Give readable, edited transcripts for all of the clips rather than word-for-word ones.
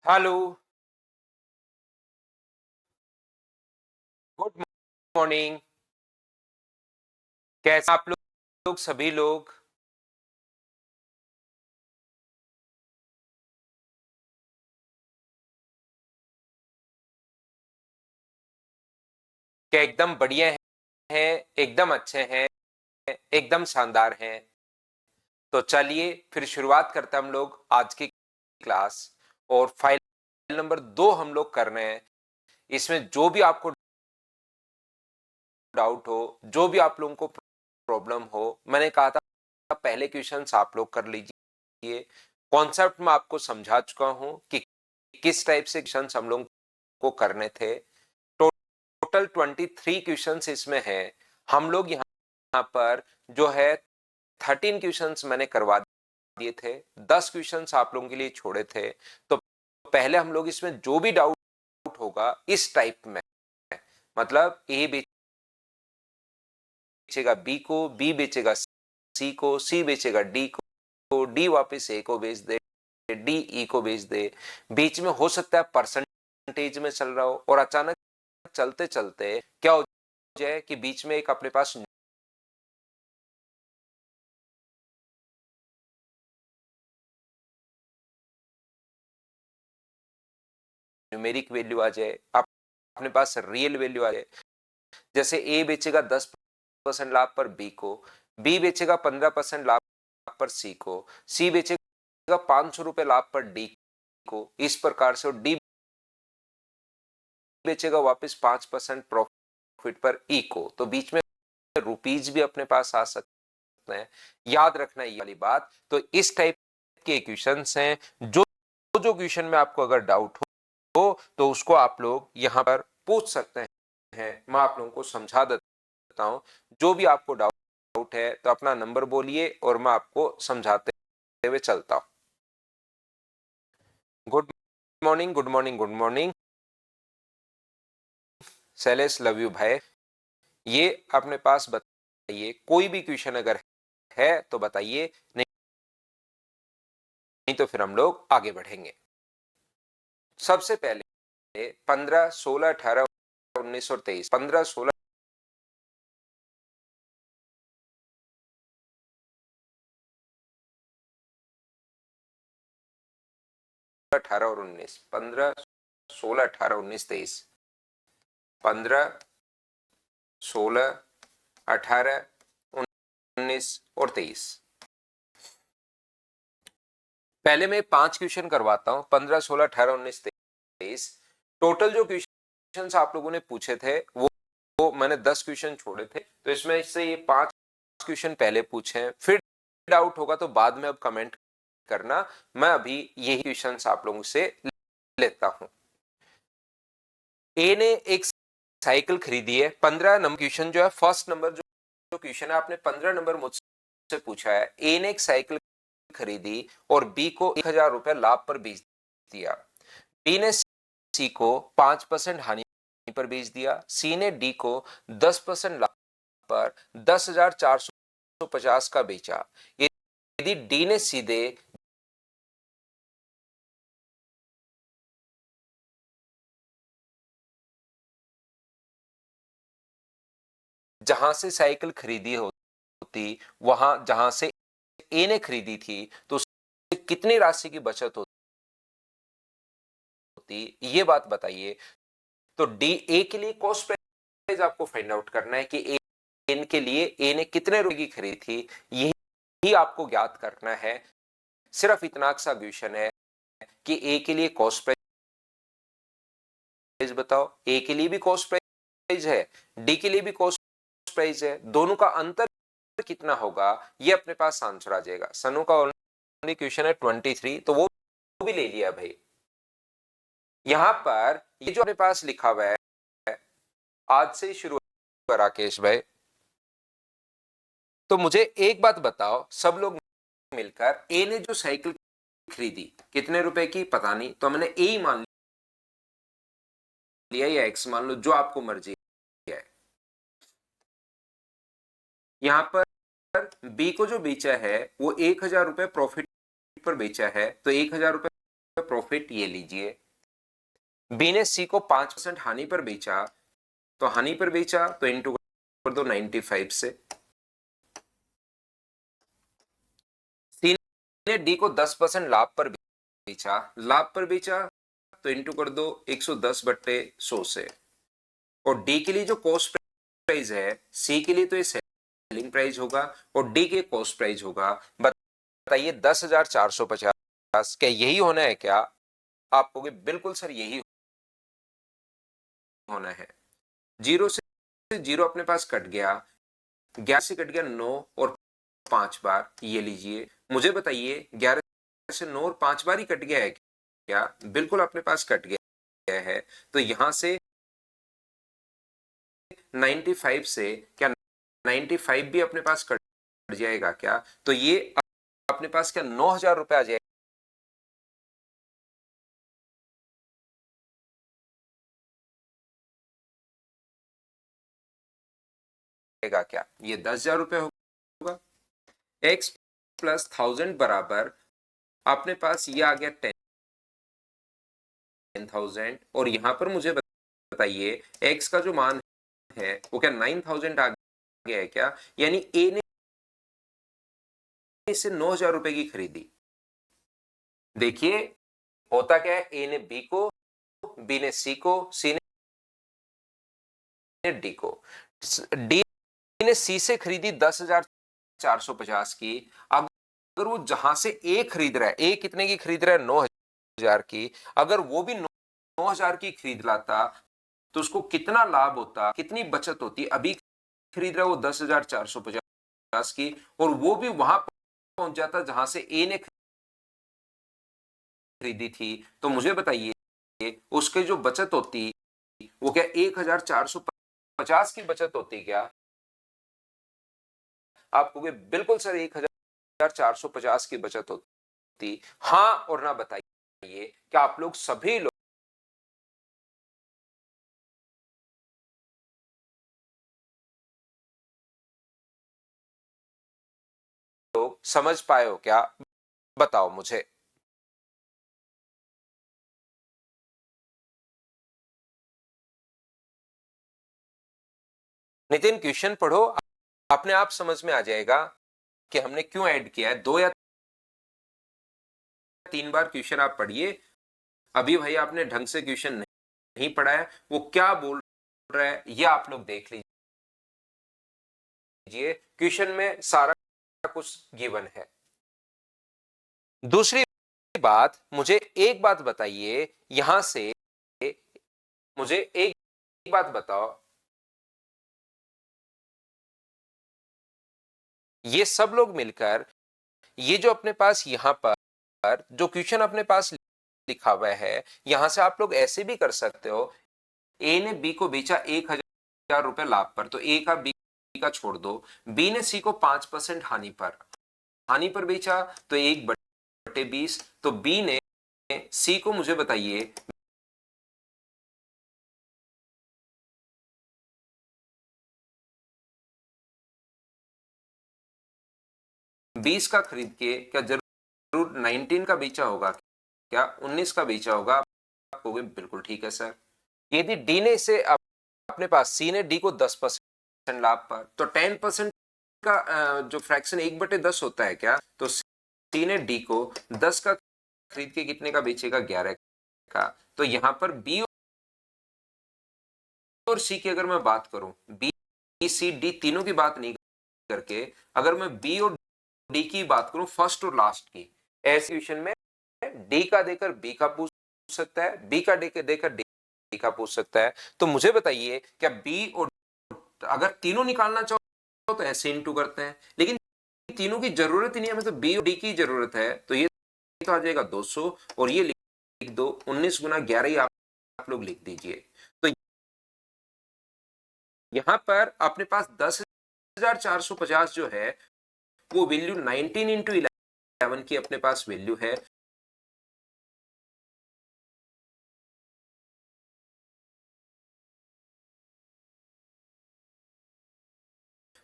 Hello. Good morning. कैसे आप लोग सभी लोग? क्या एकदम बढ़िया हैं, एकदम अच्छे हैं, एकदम शानदार हैं? तो चलिए फिर शुरुआत करते हैं हम लोग आज की क्लास। और फाइल नंबर 2 हम लोग कर रहे हैं। इसमें जो भी आपको डाउट हो, जो भी आप लोगों को प्रॉब्लम हो, मैंने कहा था पहले क्वेश्चंस आप लोग कर लीजिए। कॉन्सेप्ट में आपको समझा चुका हूं कि किस टाइप से क्वेश्चंस हम लोग को करने थे। टोटल 23 क्वेश्चंस इसमें है। हम लोग यहाँ पर जो है 13 क्वेश्चंस मैंने करवा दिए थे, 10 क्वेश्चंस आप लोगों के लिए छोड़े थे। तो पहले हम लोग इसमें जो भी डाउट होगा इस टाइप में, मतलब ए बेचेगा बी को, बी बेचेगा सी को, सी बेचेगा डी को, डी वापस ए को बेच दे, डी ई को बेच दे। बीच में हो सकता है परसेंटेज में चल रहा हो और अचानक चलते चलते क्या हो जाए कि बीच में एक अपने पास न्यूमेरिक वैल्यू आ जाए, अपने पास रियल वैल्यू आ जाए। जैसे ए बेचेगा 10% लाभ पर बी को, बी बेचेगा 15% लाभ पर सी को, सी बेचेगा 500 रुपए लाभ पर डी को, इस प्रकार से। और डी बेचेगा वापस 5% प्रॉफिट पर ई को। तो बीच में रुपीज भी अपने पास आ सकते हैं। याद रखना ये वाली बात। तो इस टाइप के क्वेश्चंस हैं। जो जो क्वेश्चन में आपको अगर डाउट हो तो उसको आप लोग यहाँ पर पूछ सकते हैं। मैं आप लोगों को समझा देता हूँ। जो भी आपको डाउट है तो अपना नंबर बोलिए और मैं आपको समझाते हुए चलता हूँ। Good morning, good morning, good morning. Shailesh, love you भाई। ये अपने पास बताइए, कोई भी क्वेश्चन अगर है तो बताइए, नहीं तो फिर हम लोग आगे बढ़ेंगे। सबसे पहले 15, 16, 18, 19 और 23। 15, 16, 18 और 19। 15, 16, 18, 19, 23। 15, 16, 18, 19 और 23। पहले मैं 5 क्वेश्चन करवाता हूं। 15, 16, 18, 19, 23। टोटल जो क्वेश्चन आप लोगों ने पूछे थे वो मैंने 10 क्वेश्चन छोड़े थे। तो इसमें से ये 5 क्वेश्चन पहले पूछे हैं। फिर डाउट होगा तो बाद में अब कमेंट करना। मैं अभी यही क्वेश्चन आप लोगों से लेता हूं। ए ने एक साइकिल खरीदी है। 15 नंबर क्वेश्चन जो है, फर्स्ट नंबर जो क्वेश्चन है, आपने 15 नंबर मुझसे पूछा है। ए ने एक साइकिल खरीदी और बी को 1000 रुपए लाभ पर बेच दिया। बी ने सी को 5% हानि पर बेच दिया। सी ने डी को 10% लाभ पर 10,450 का बेचा। यदि डी ने सीधे जहां से साइकिल खरीदी होती, वहां जहां से ए ने खरीदी थी, तो उससे कितनी राशि की बचत होती, ये बात बताइए। तो डी ए के लिए कॉस्ट प्राइस आपको फाइंड आउट करना है कि ए के लिए ए ने कितने रुपए की खरीदी थी, यही आपको ज्ञात करना है। सिर्फ इतना सा क्वेश्चन है कि ए के लिए कॉस्ट प्राइस बताओ। ए के लिए भी कॉस्ट प्राइस है, डी के लिए भी कॉस्ट प्राइस है। दोनों का अंतर कितना होगा, ये अपने पास आंसर आ जाएगा। सनु का ओनली क्वेश्चन है 23, तो वो भी ले लिया भाई। यहां पर ये जो अपने पास लिखा हुआ है, आज से ही शुरू हुआ राकेश भाई। तो मुझे एक बात बताओ, सब लोग मिलकर, ए ने जो साइकिल खरीदी कितने रुपए की पता नहीं, तो मैंने ए ही मान लिया या एक्स मान लो, जो आपको मर्जी है। यहां पर बी को जो बेचा है वो 1000 रुपए प्रॉफिट पर बेचा है, तो 1000 रुपए प्रॉफिट ये लीजिए। बी ने सी को 5% हानि पर बेचा, तो हानि पर बेचा तो इंटू कर दो 95 से। सी ने डी को 10% लाभ पर बेचा, लाभ पर बेचा तो इंटू कर दो 110/100 से। और डी के लिए जो कॉस्ट प्राइस है, सी के लिए तो ये सेलिंग प्राइस होगा और डी के कॉस्ट प्राइस होगा। बताइए 10,450, क्या यही होना है क्या? आप कहोगे बिल्कुल सर यही होना है। 0 से 0 अपने पास कट गया, 11 से कट गया 9 और 5 बार, ये लीजिए। मुझे बताइए 11 से 9 और 5 बार ही कट गया है क्या? बिल्कुल अपने पास कट गया है। तो यहां से 95 से क्या 95 भी अपने पास कट जाएगा क्या? तो ये अपने पास क्या 9,000 रुपए आ जाएगा क्या? ये 10,000 रुपए होगा। x प्लस 1000 बराबर अपने पास ये आ गया 10,000। और यहां पर मुझे बताइए x का जो मान है वो क्या 9,000 आ गया है क्या? यानी a ने इसे 9,000 रुपए की खरीदी। देखिए होता क्या है, a ने b को, b ने c को, c ने d को। d ने c से खरीदी 10,450 की। अगर वो जहां से a खरीद रहा है, a कितने की खरीद रहा है 9,000 की, अगर वो भी 9,000 की खरीद लाता तो उसको कितना लाभ होता, कितनी बचत होती? अभी खरीद रहा है वो 10,450 की और वो भी वहां पहुंच जाता जहां से ए ने खरीदी थी। तो मुझे बताइए उसके जो बचत होती वो क्या 1,450 की बचत होती क्या? आप कहोगे बिल्कुल सर 1,450 की बचत होती। हाँ और ना बताइए, क्या आप लोग सभी लोग समझ पाए हो क्या? बताओ मुझे। नितिन क्वेश्चन पढ़ो, अपने आप समझ में आ जाएगा कि हमने क्यों ऐड किया है। 2 या 3 बार क्वेश्चन आप पढ़िए। अभी भाई आपने ढंग से क्वेश्चन नहीं पढ़ा है, वो क्या बोल रहा है ये आप लोग देख लीजिए। क्वेश्चन में सारा कुछ गिवन है। दूसरी बात, मुझे एक बात बताइए, यहां से मुझे एक बात बताओ, ये सब लोग मिलकर ये जो अपने पास यहां पर जो क्वेश्चन अपने पास लिखा हुआ है, यहां से आप लोग ऐसे भी कर सकते हो, ए ने बी को बेचा 1,000 रुपए लाभ पर, तो ए का बी का छोड़ दो। बी ने सी को 5% हानि पर बेचा तो 1/20। तो बी ने सी को मुझे बताइए 20 का खरीद के क्या जरूर 19 का बेचा होगा क्या? 19 का बेचा होगा? आप कहोगे बिल्कुल ठीक है सर। यदि डी ने इसे अपने पास, सी ने डी को 10% लाभ पर, तो 10% का जो फ्रैक्शन 1/10 होता है क्या? तो सी ने डी को 10 का खरीद के कितने का बेचेगा? 11 का। तो यहां पर बी और सी की अगर मैं बात करूं, बी सी डी तीनों की बात नहीं करके अगर मैं बी और डी की बात करूं, फर्स्ट और लास्ट की, ऐसे क्वेश्चन में डी का देकर बी का पूछ सकता है, बी का देकर डी का पूछ सकता है। तो मुझे बताइए क्या बी और अगर तीनों निकालना चाहो तो ऐसे इंटू करते हैं, लेकिन तीनों की जरूरत ही नहीं है, हमें तो बी और डी की जरूरत है। तो ये तो आ जाएगा 200 और ये लिख दो 19 गुना 11 ही आप लोग लिख दीजिए। तो यहां पर अपने पास 10,450 जो है वो वैल्यू 19 इंटू 11 की अपने पास वैल्यू है।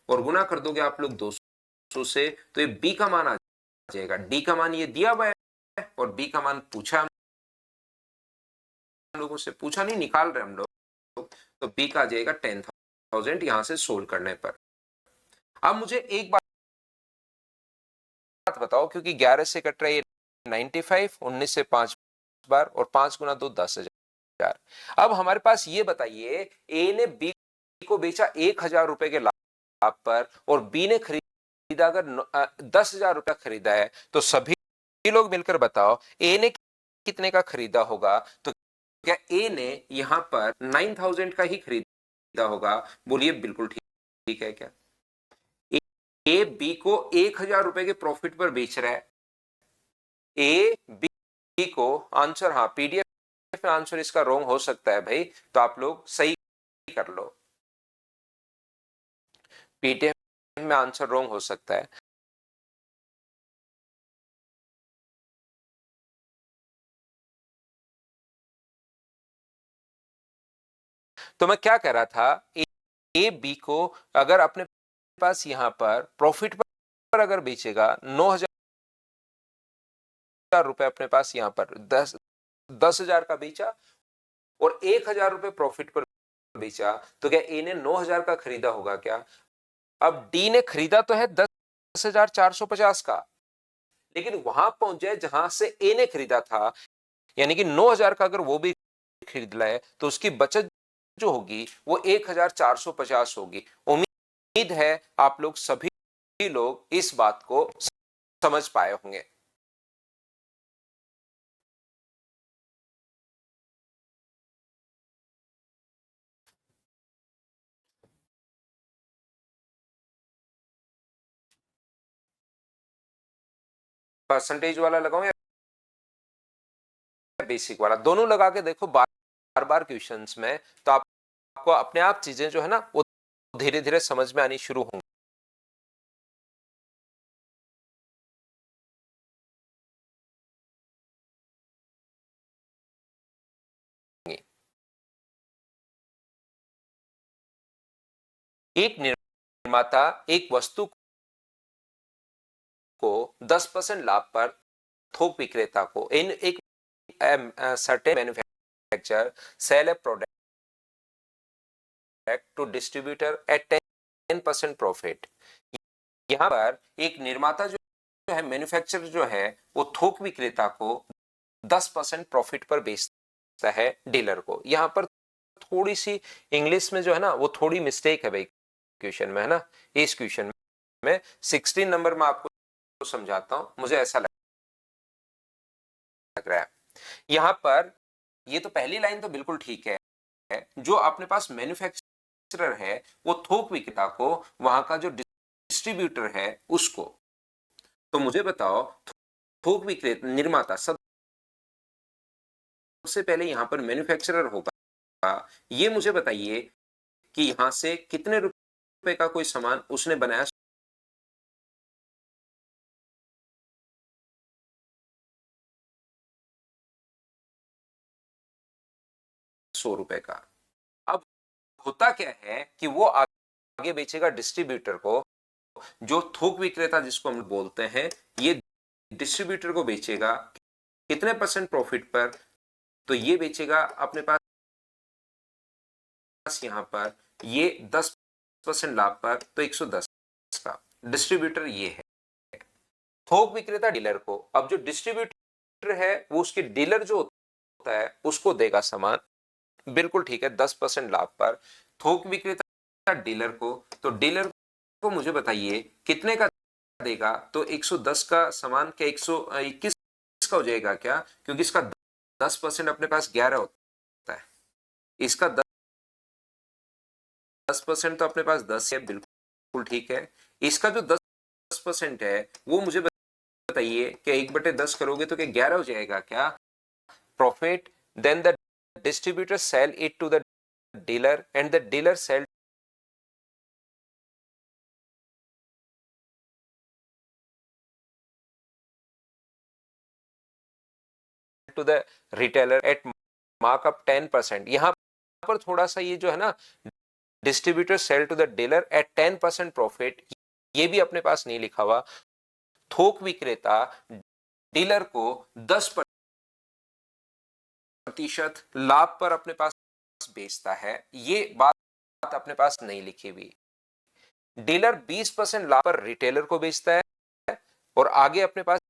और गुना कर दोगे आप लोग 200 से, तो ये बी का मान आ जाएगा। डी का मान ये दिया हुआ है और बी का मान पूछा लोगों से पूछा नहीं, निकाल रहे हम लोग, तो बी का आ जाएगा 10,000 यहां से सोल्व करने पर। अब मुझे एक बात बताओ, क्योंकि 11 से कट रहा है 95, 19 से 5 बार, और 5 गुना 2 10,000। अब हमारे पास ये बताइए, ए ने बी को बेचा 1,000 रुपए के लाभ पर, और बी ने खरीदा अगर 10,000 रुपया खरीदा है, तो सभी लोग मिलकर बताओ ए ने कितने का खरीदा होगा। तो क्या ए ने यहां पर 9,000 का ही खरीदा होगा? बोलिए बिल्कुल ठीक है क्या? ए बी को 1,000 रुपए के प्रॉफिट पर बेच रहा है। ए बी को आंसर, हाँ पीडीएफ में आंसर इसका रॉन्ग हो सकता है भाई, तो आप लोग सही कर लो, पीडीएफ में आंसर रॉन्ग हो सकता है। तो मैं क्या कह रहा था, ए बी को अगर अपने पास यहां पर प्रॉफिट पर अगर बेचेगा, 9,000 रुपए अपने पास यहां पर 10,000 का बेचा, और 1,000 रुपए प्रॉफिट पर बेचा, तो क्या ए ने 9,000 का खरीदा होगा क्या? अब डी ने खरीदा तो है 10,450 का, लेकिन वहां पहुंच जाए जहां से ए ने खरीदा था, यानी कि 9,000 का अगर वो भी खरीद लाए, तो उसकी बचत जो होगी वो 1,450 होगी। उम्मीद है आप लोग सभी लोग इस बात को समझ पाए होंगे। परसेंटेज वाला लगाऊं या बेसिक वाला? दोनों लगा के देखो बार बार क्वेश्चंस में, तो आपको अपने आप चीजें जो है ना वो धीरे धीरे समझ में आनी शुरू होंगी। 1 निर्माता एक वस्तु को 10% लाभ पर थोक विक्रेता को, इन एक certain manufacturer sell a product to distributor at 10% profit. यहां पर एक निर्माता जो है, मैन्युफैक्चरर जो है, वो थोक विक्रेता को 10% प्रॉफिट पर बेचता है डीलर को। यहां पर थोड़ी सी इंग्लिश में जो है ना वो थोड़ी मिस्टेक है भाई क्वेश्चन में, है ना। इस क्वेश्चन में 16 नंबर में आपको समझाता हूं, मुझे ऐसा लग रहा है। यहां पर ये तो पहली लाइन तो बिल्कुल ठीक है, जो अपने पास मैन्युफैक्चरर है वो थोक विक्रेता को, वहां का जो डिस्ट्रीब्यूटर है उसको। तो मुझे बताओ, थोक विक्रेता निर्माता सबसे पहले यहां पर मैन्युफैक्चरर होगा। ये मुझे बताइए कि यहां से कितने रुपए का कोई सामान उसने बनाया? 100 रुपए का। अब होता क्या है कि वो आगे बेचेगा डिस्ट्रीब्यूटर को, जो थोक विक्रेता जिसको हम बोलते हैं, ये डिस्ट्रीब्यूटर को बेचेगा कितने परसेंट प्रॉफिट पर? तो ये बेचेगा अपने पास यहां पर ये 10% लाभ पर, तो 110 का। डिस्ट्रीब्यूटर ये है, थोक विक्रेता डीलर को। अब जो डिस्ट्रीब्यूटर है वो उसके डीलर जो होता है उसको देगा सामान, बिल्कुल ठीक है, 10% लाभ पर। थोक विक्रेता डीलर को, तो डीलर को मुझे बताइए कितने का देगा? तो 110 का सामान क्या 121 का हो जाएगा क्या? क्योंकि इसका 10% अपने पास 11 होता है, इसका 10% तो अपने पास 10 है, बिल्कुल ठीक है। इसका जो 10% है वो मुझे बताइए कि 1/10 करोगे तो क्या 11 हो जाएगा क्या profit? Then the distributor sell it to the dealer and the dealer sell to the retailer at markup 10%। यहां पर थोड़ा सा ये जो है ना, distributor sell to the dealer at 10% profit, ये भी अपने पास नहीं लिखा हुआ। थोक विक्रेता डीलर को 10% प्रतिशत लाभ पर अपने पास बेचता है, ये बात अपने पास नहीं लिखी हुई। डीलर 20% लाभ पर रिटेलर को बेचता है और आगे अपने पास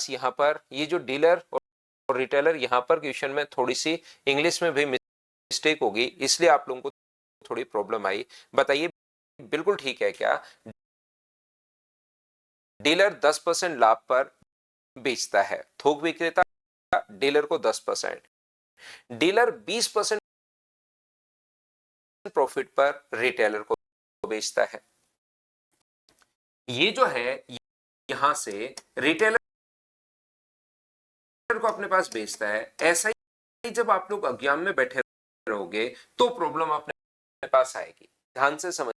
यहां पर ये जो डीलर और रिटेलर, यहां पर क्वेश्चन में थोड़ी सी इंग्लिश में भी मिस्टेक होगी, इसलिए आप लोगों को थोड़ी प्रॉब्लम आई। बताइए बिल्कुल ठीक है क्या? डीलर 10% लाभ पर बेचता है, थोक विक्रेता डीलर को 10%, डीलर 20% प्रॉफिट पर रिटेलर को बेचता है। ये जो है यहां से रिटेलर को अपने पास बेचता है। ऐसा ही जब आप लोग एग्जाम में बैठे रहोगे तो प्रॉब्लम अपने पास आएगी। ध्यान से समझिए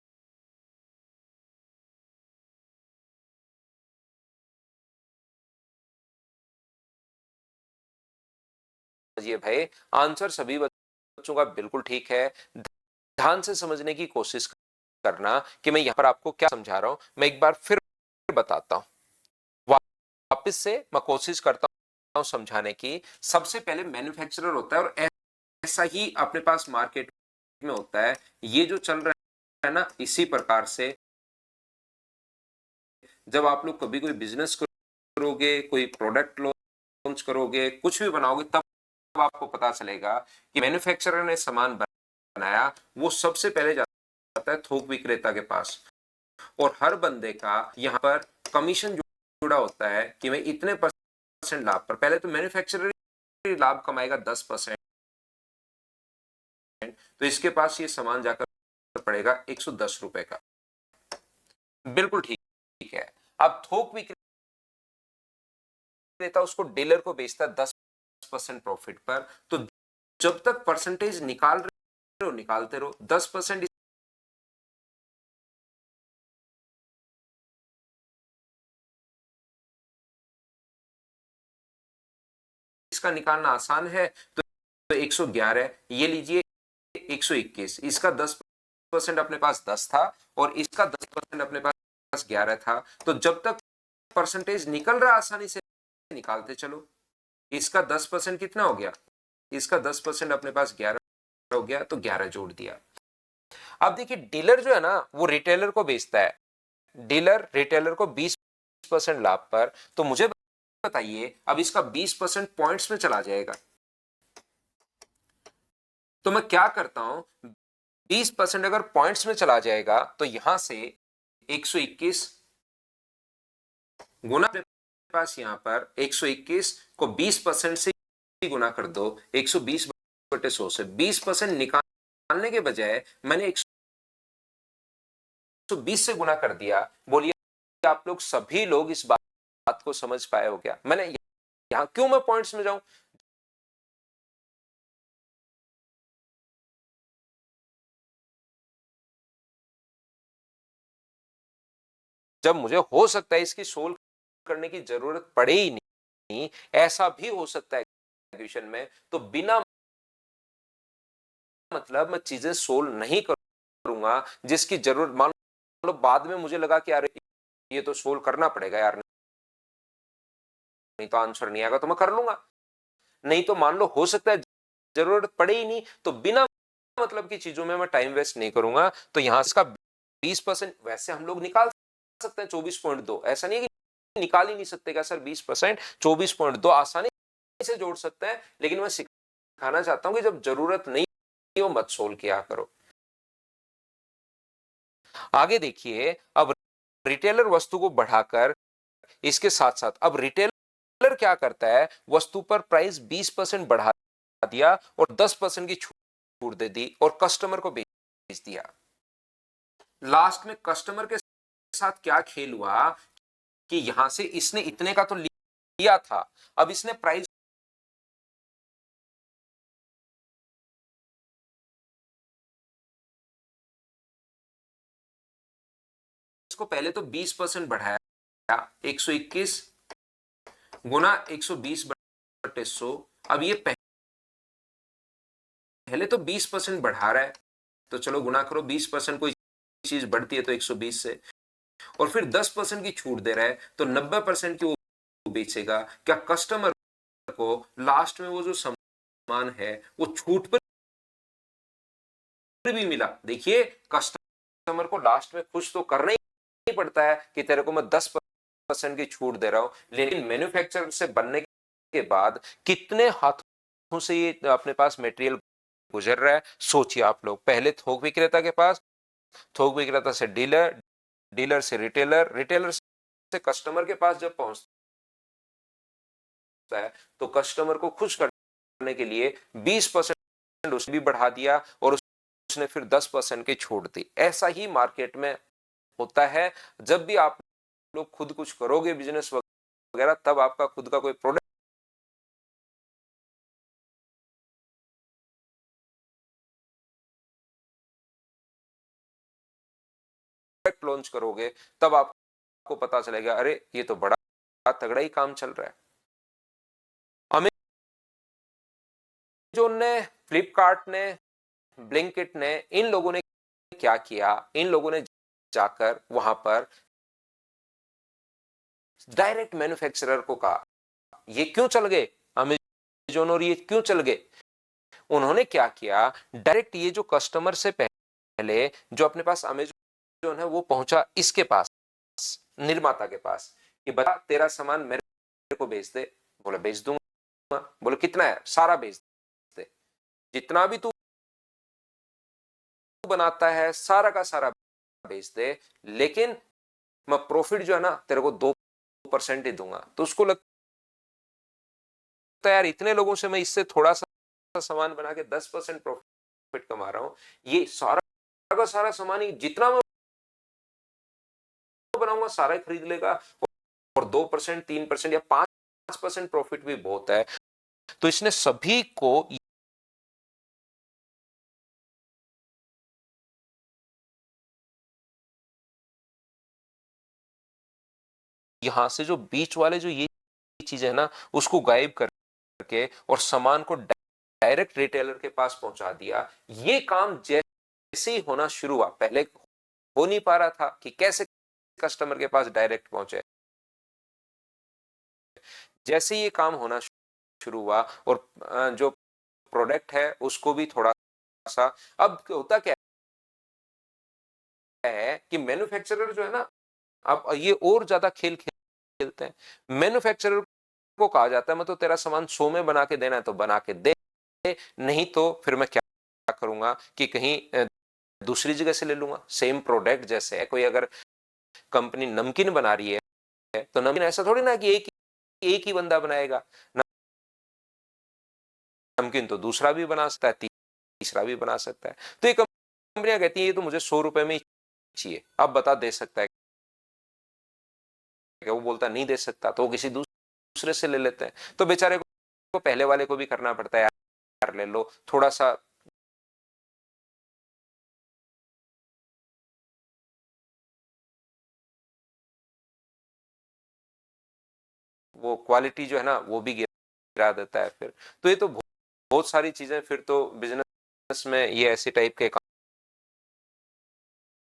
भाई, आंसर सभी बच्चों का बिल्कुल ठीक है। ध्यान से समझने की कोशिश करना कि मैं यहां पर आपको क्या समझा रहा हूं। मैं एक बार फिर बताता हूं, वापस से मैं कोशिश करता हूं समझाने की। सबसे पहले मैन्युफैक्चरर होता है और ऐसा ही अपने पास मार्केट में होता है। ये जो चल रहा है ना, इसी प्रकार से जब आप लोग कभी कोई बिजनेस करोगे, कोई प्रोडक्ट लॉन्च करोगे, कुछ भी बनाओगे, तब आपको पता चलेगा कि मैन्युफैक्चरर ने सामान बनाया, वो सबसे पहले जाता है थोक विक्रेता के पास और हर बंदे का यहां पर कमीशन जुड़ा होता है कि मैं इतने परसेंट लाभ पर। पहले तो मैन्युफैक्चरर लाभ कमाएगा 10%, तो इसके पास ये सामान जाकर पड़ेगा 110 रुपए का। बिल्कुल ठीक है। अब थोक विक्रेता उसको डीलर को बेचता 10% प्रॉफिट पर। तो जब तक परसेंटेज निकालते रहो 10% इसका निकालना आसान है। तो 111 ये लीजिए, 121, इसका 10% अपने पास 10 था और इसका 10% अपने पास 11 था। तो जब तक परसेंटेज निकल रहा आसानी से निकालते चलो। इसका 10% कितना हो गया? इसका 10% अपने पास 11 हो गया, तो 11 जोड़ दिया। अब देखिए डीलर जो है ना वो रिटेलर को बेचता है, डीलर रिटेलर को 20% लाभ पर। तो मुझे बताइए अब इसका 20% पॉइंट्स में चला जाएगा, तो मैं क्या करता हूं, 20% अगर पॉइंट्स में चला जाएगा तो यहां से 121 गुना अपने पास यहां पर 121 को 20% से गुना कर दो, 120/100 से 20% निकालने के बजाय मैंने 120 से गुना कर दिया। बोलिए आप लोग सभी लोग इस बात को समझ पाए हो क्या? मैंने यहां क्यों मैं पॉइंट्स में जाऊं? जब मुझे हो सकता है इसकी सोल्व करने की जरूरत पड़े ही नहीं, ऐसा भी हो सकता है क्वेश्चन में, तो बिना मतलब मैं चीजें सोल्व नहीं करूंगा जिसकी जरूरत। मान लो बाद में मुझे लगा कि यार ये तो सोल्व करना पड़ेगा यार, नहीं तो आंसर नहीं आएगा, तो मैं कर लूंगा। नहीं तो मान लो हो सकता है जरूरत पड़े ही नहीं, तो बिना मतलब की चीजों में मैं टाइम वेस्ट नहीं करूंगा। तो यहां इसका 20% वैसे हम लोग निकाल सकते हैं 24.2, ऐसा नहीं है कि निकाल ही नहीं सकते क्या सर 20%, 24.2 आसानी से जोड़ सकते हैं। लेकिन मैं सिखाना चाहता हूं कि जब जरूरत नहीं हो मत सोल्व किया करो। आगे देखिए, अब रिटेलर वस्तु को बढ़ाकर इसके साथ साथ अब रिटेलर क्या करता है, वस्तु पर प्राइस 20% बढ़ा दिया और 10% की छूट दे दी और कस्टमर को बेच दिया। लास्ट में कस्टमर के साथ क्या खेल हुआ कि यहां से इसने इतने का तो लिया था, अब इसने प्राइस को पहले तो 20% बढ़ाया, 121 गुना 120/100। अब ये पहले तो 20% बढ़ा रहा है, तो चलो गुना करो, 20% कोई चीज बढ़ती है तो 120 से, और फिर 10% की छूट दे रहा है तो 90% की वो बेचेगा। क्या कस्टमर को लास्ट में वो जो सामान है वो छूट पर भी मिला। देखिए कस्टमर को लास्ट में खुश तो करना ही पड़ता है कि तेरे को मैं 10% की छूट दे रहा हूं, लेकिन मैन्युफैक्चरर से बनने के बाद कितने हाथों से ये अपने पास मटेरियल गुजर रहा है, सोचिए आप लोग। पहले थोक विक्रेता के पास, थोक विक्रेता से डीलर, डीलर से रिटेलर, रिटेलर से कस्टमर के पास जब पहुंचता है तो कस्टमर को खुश करने के लिए 20% उसने भी बढ़ा दिया और उसने फिर 10% की छूट दी। ऐसा ही मार्केट में होता है। जब भी आप लोग खुद कुछ करोगे बिजनेस वगैरह, तब आपका खुद का कोई प्रोडक्ट लॉन्च करोगे, तब आपको पता चलेगा अरे ये तो बड़ा तगड़ा ही काम चल रहा है। अमेजोन ने, फ्लिपकार्ट ने, ब्लिंकिट ने, इन लोगों ने क्या किया, इन लोगों ने जाकर वहां पर डायरेक्ट मैन्युफैक्चरर को कहा। ये क्यों चल गए अमेजोन, और ये क्यों चल गए? उन्होंने क्या किया, डायरेक्ट ये जो कस्टमर से पहले जो अपने पास अमेजोन है वो पहुंचा इसके पास, निर्माता के पास, कि बता तेरा सामान मेरे को बेच दे। बोले बेच दूंगा। बोले कितना है? सारा बेच दे, जितना भी तू बनाता है सारा का सारा बेच दे, लेकिन मैं प्रॉफिट जो है ना तेरे को 2% ही दूंगा। तो उसको लगता है यार इतने लोगों से मैं इससे थोड़ा सा सामान बना के 10% प्रॉफिट कमा रहा हूं, ये सारा का सारा सामान ही जितना मैं बनाऊंगा सारा ही खरीद लेगा, और 2%, 3% या 5% प्रॉफिट भी बहुत है। तो इसने सभी को यहां से जो बीच वाले जो ये चीजें है ना उसको गायब करके और सामान को डायरेक्ट रिटेलर के पास पहुंचा दिया। ये काम जैसे ही होना शुरू हुआ, पहले हो नहीं पा रहा था कि कैसे कस्टमर के पास डायरेक्ट पहुंचे, जैसे ही ये काम होना शुरू हुआ और जो प्रोडक्ट है उसको भी थोड़ा सा, अब होता क्या है कि मैन्युफैक्चरर जो है ना, अब ये और ज्यादा खेल खेलते हैं। मैन्युफैक्चरर को कहा जाता है मैं तो तेरा सामान 100 में बना के देना है तो बना के दे, नहीं तो फिर मैं क्या करूंगा कि कहीं दूसरी जगह से ले लूंगा। सेम प्रोडक्ट जैसे है, कोई अगर कंपनी नमकीन बना रही है तो नमकीन ऐसा थोड़ी ना कि एक ही बंदा बनाएगा। नमकीन तो दूसरा भी बना सकता है, तीसरा भी बना सकता है। तो ये कंपनियां कहती है ये तो मुझे 100 रुपए में ही चाहिए, अब बता दे सकता है क्या? वो बोलता नहीं दे सकता, तो वो किसी दूसरे से ले लेते हैं। तो बेचारे को पहले वाले को भी करना पड़ता है, यार ले लो थोड़ा सा, वो क्वालिटी जो है ना वो भी गिरा देता है फिर। तो ये तो बहुत सारी चीजें, फिर तो बिजनेस में ये ऐसे टाइप के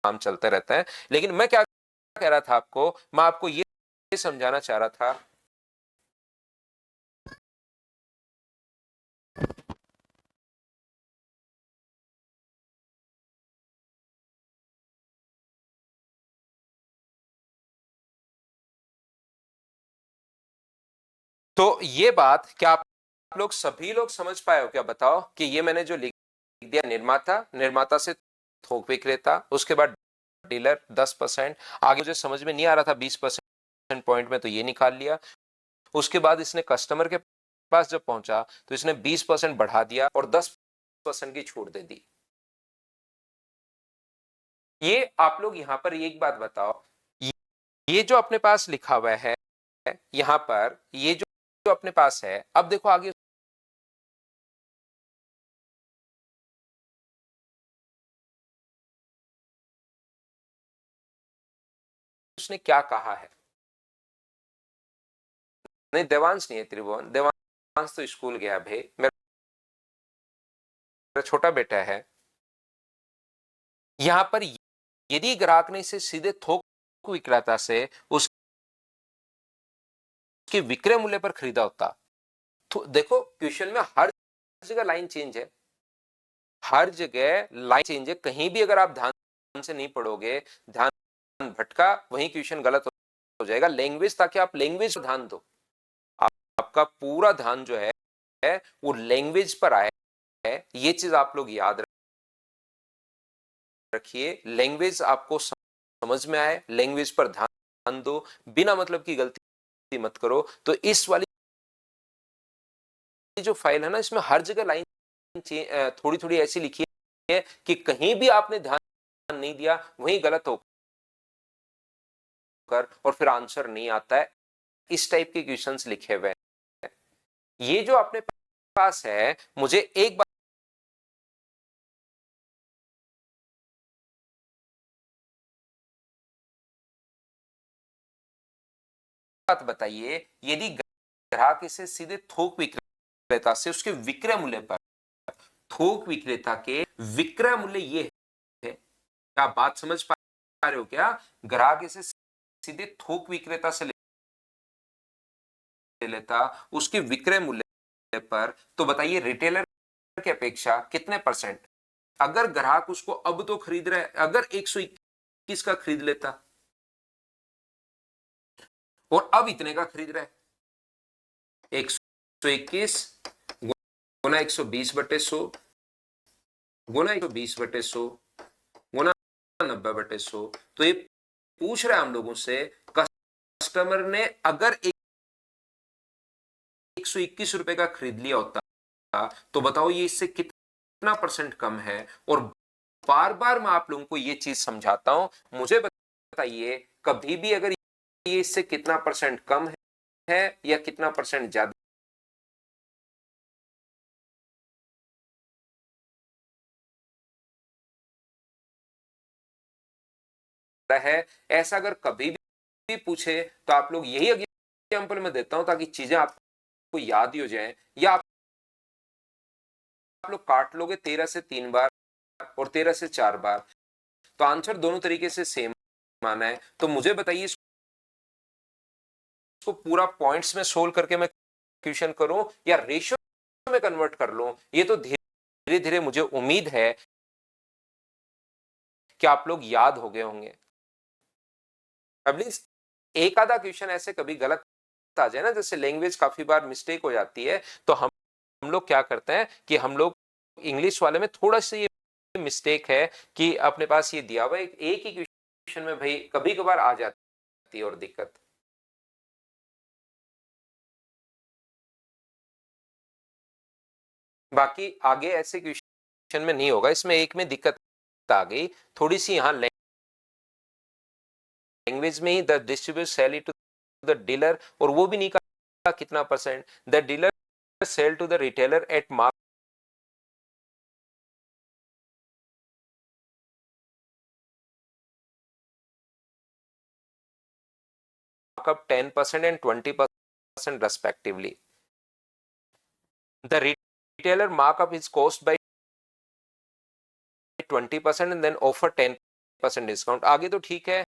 काम चलते रहता है। लेकिन मैं क्या कह रहा था आपको, मैं आपको ये समझाना चाह रहा था, तो ये बात क्या आप लोग सभी लोग समझ पाए हो क्या? बताओ कि ये मैंने जो लिख दिया, निर्माता, निर्माता से थोक विक्रेता, उसके बाद डीलर 10%, आगे मुझे समझ में नहीं आ रहा था 20% पॉइंट में, तो ये निकाल लिया। उसके बाद इसने कस्टमर के पास जब पहुंचा तो इसने 20% बढ़ा दिया और 10% की छूट दे दी। ये आप लोग यहां पर एक बात बताओ, ये जो अपने पास लिखा हुआ है यहां पर, ये जो अपने पास है, अब देखो आगे उसने क्या कहा है। नहीं देवांश नहीं है, त्रिभुवन, देवांश तो स्कूल गया भाई, मेरा छोटा बेटा है। यहां पर यदि ग्राहक ने इसे सीधे थोक विक्रेता से उसके विक्रय मूल्य पर खरीदा होता, तो देखो क्वेश्चन में हर जगह लाइन चेंज है, हर जगह लाइन चेंज है। कहीं भी अगर आप ध्यान से नहीं पढ़ोगे, ध्यान भटका, वही क्वेश्चन गलत हो जाएगा। लैंग्वेज, ताकि आप लैंग्वेज पर ध्यान दो, आपका पूरा ध्यान जो है वो लैंग्वेज पर आए है। ये चीज आप लोग याद रखिए, लैंग्वेज आपको समझ में आए, लैंग्वेज पर ध्यान दो, बिना मतलब की गलती मत करो। तो इस वाली जो फाइल है ना, इसमें हर जगह लाइन थोड़ी थोड़ी ऐसी लिखी है कि कहीं भी आपने ध्यान नहीं दिया, वहीं गलत होकर और फिर आंसर नहीं आता है। इस टाइप के क्वेश्चंस लिखे हुए हैं। ये जो अपने पास है, मुझे एक बात बताइए, यदि ग्राहक इसे सीधे थोक विक्रेता से उसके विक्रय मूल्य पर, थोक विक्रेता के विक्रय मूल्य ये है, क्या आप बात समझ पा रहे हो क्या? ग्राहक इसे सीधे थोक विक्रेता से ले लेता उसके विक्रय मूल्य पर, तो बताइए रिटेलर की अपेक्षा कितने परसेंट? अगर ग्राहक उसको अब तो खरीद रहा है, अगर 121 का खरीद लेता और अब इतने का खरीद रहा है, 121 गुना 120/100 गुना 120/100 गुना 90/100, तो ये पूछ रहा है हम लोगों से, कस्टमर ने अगर 121 रुपए का खरीद लिया होता, तो बताओ ये इससे कितना परसेंट कम है? और बार बार मैं आप लोगों को ये चीज समझाता हूं, मुझे बताइए कभी भी अगर ये इससे कितना परसेंट कम है या कितना परसेंट ज्यादा है, ऐसा अगर कभी भी पूछे, तो आप लोग यही एग्जाम्पल में देता हूं ताकि चीजें आपको याद ही हो जाए। या आप लोग काट लोगे 13 से 3 बार और 13 से 4 बार, तो आंसर दोनों तरीके से सेम आना है। तो मुझे बताइए, इसको पूरा पॉइंट्स में सोल्व करके मैं क्वेश्चन करूं या रेशियो में कन्वर्ट कर लूं? ये तो धीरे धीरे मुझे उम्मीद है कि आप लोग याद हो गए होंगे। अब एक आधा क्वेश्चन ऐसे कभी गलत आ जाए ना, जैसे लैंग्वेज काफी बार मिस्टेक हो जाती है, तो हम लोग क्या करते हैं कि हम लोग इंग्लिश वाले में थोड़ा सा ये मिस्टेक है कि अपने पास ये दिया हुआ एक ही क्वेश्चन में भाई कभी कभार आ जाती है और दिक्कत। बाकी आगे ऐसे क्वेश्चन में नहीं होगा, इसमें एक में दिक्कत आ गई थोड़ी सी, यहाँ लैंग्वेज में ही, the distributor sell it to the dealer, और वो भी नहीं कहा कितना percent, the dealer sell to the retailer at markup 10% and 20% respectively. The retailer markup is cost by 20% and then offer 10% discount. आगे तो ठीक है,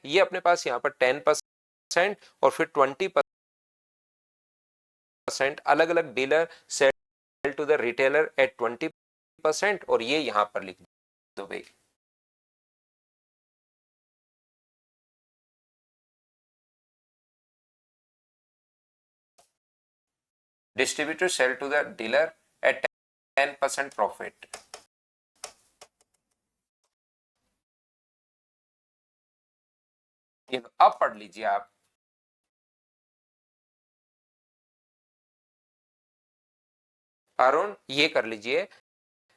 ये अपने पास यहाँ पर 10% और फिर 20% अलग अलग dealer sell to the retailer at 20%, और ये यहाँ पर लिख दो भाई। Distributor sell to the dealer at 10% profit. अब पढ़ लीजिए आप। अरुण ये कर लीजिए,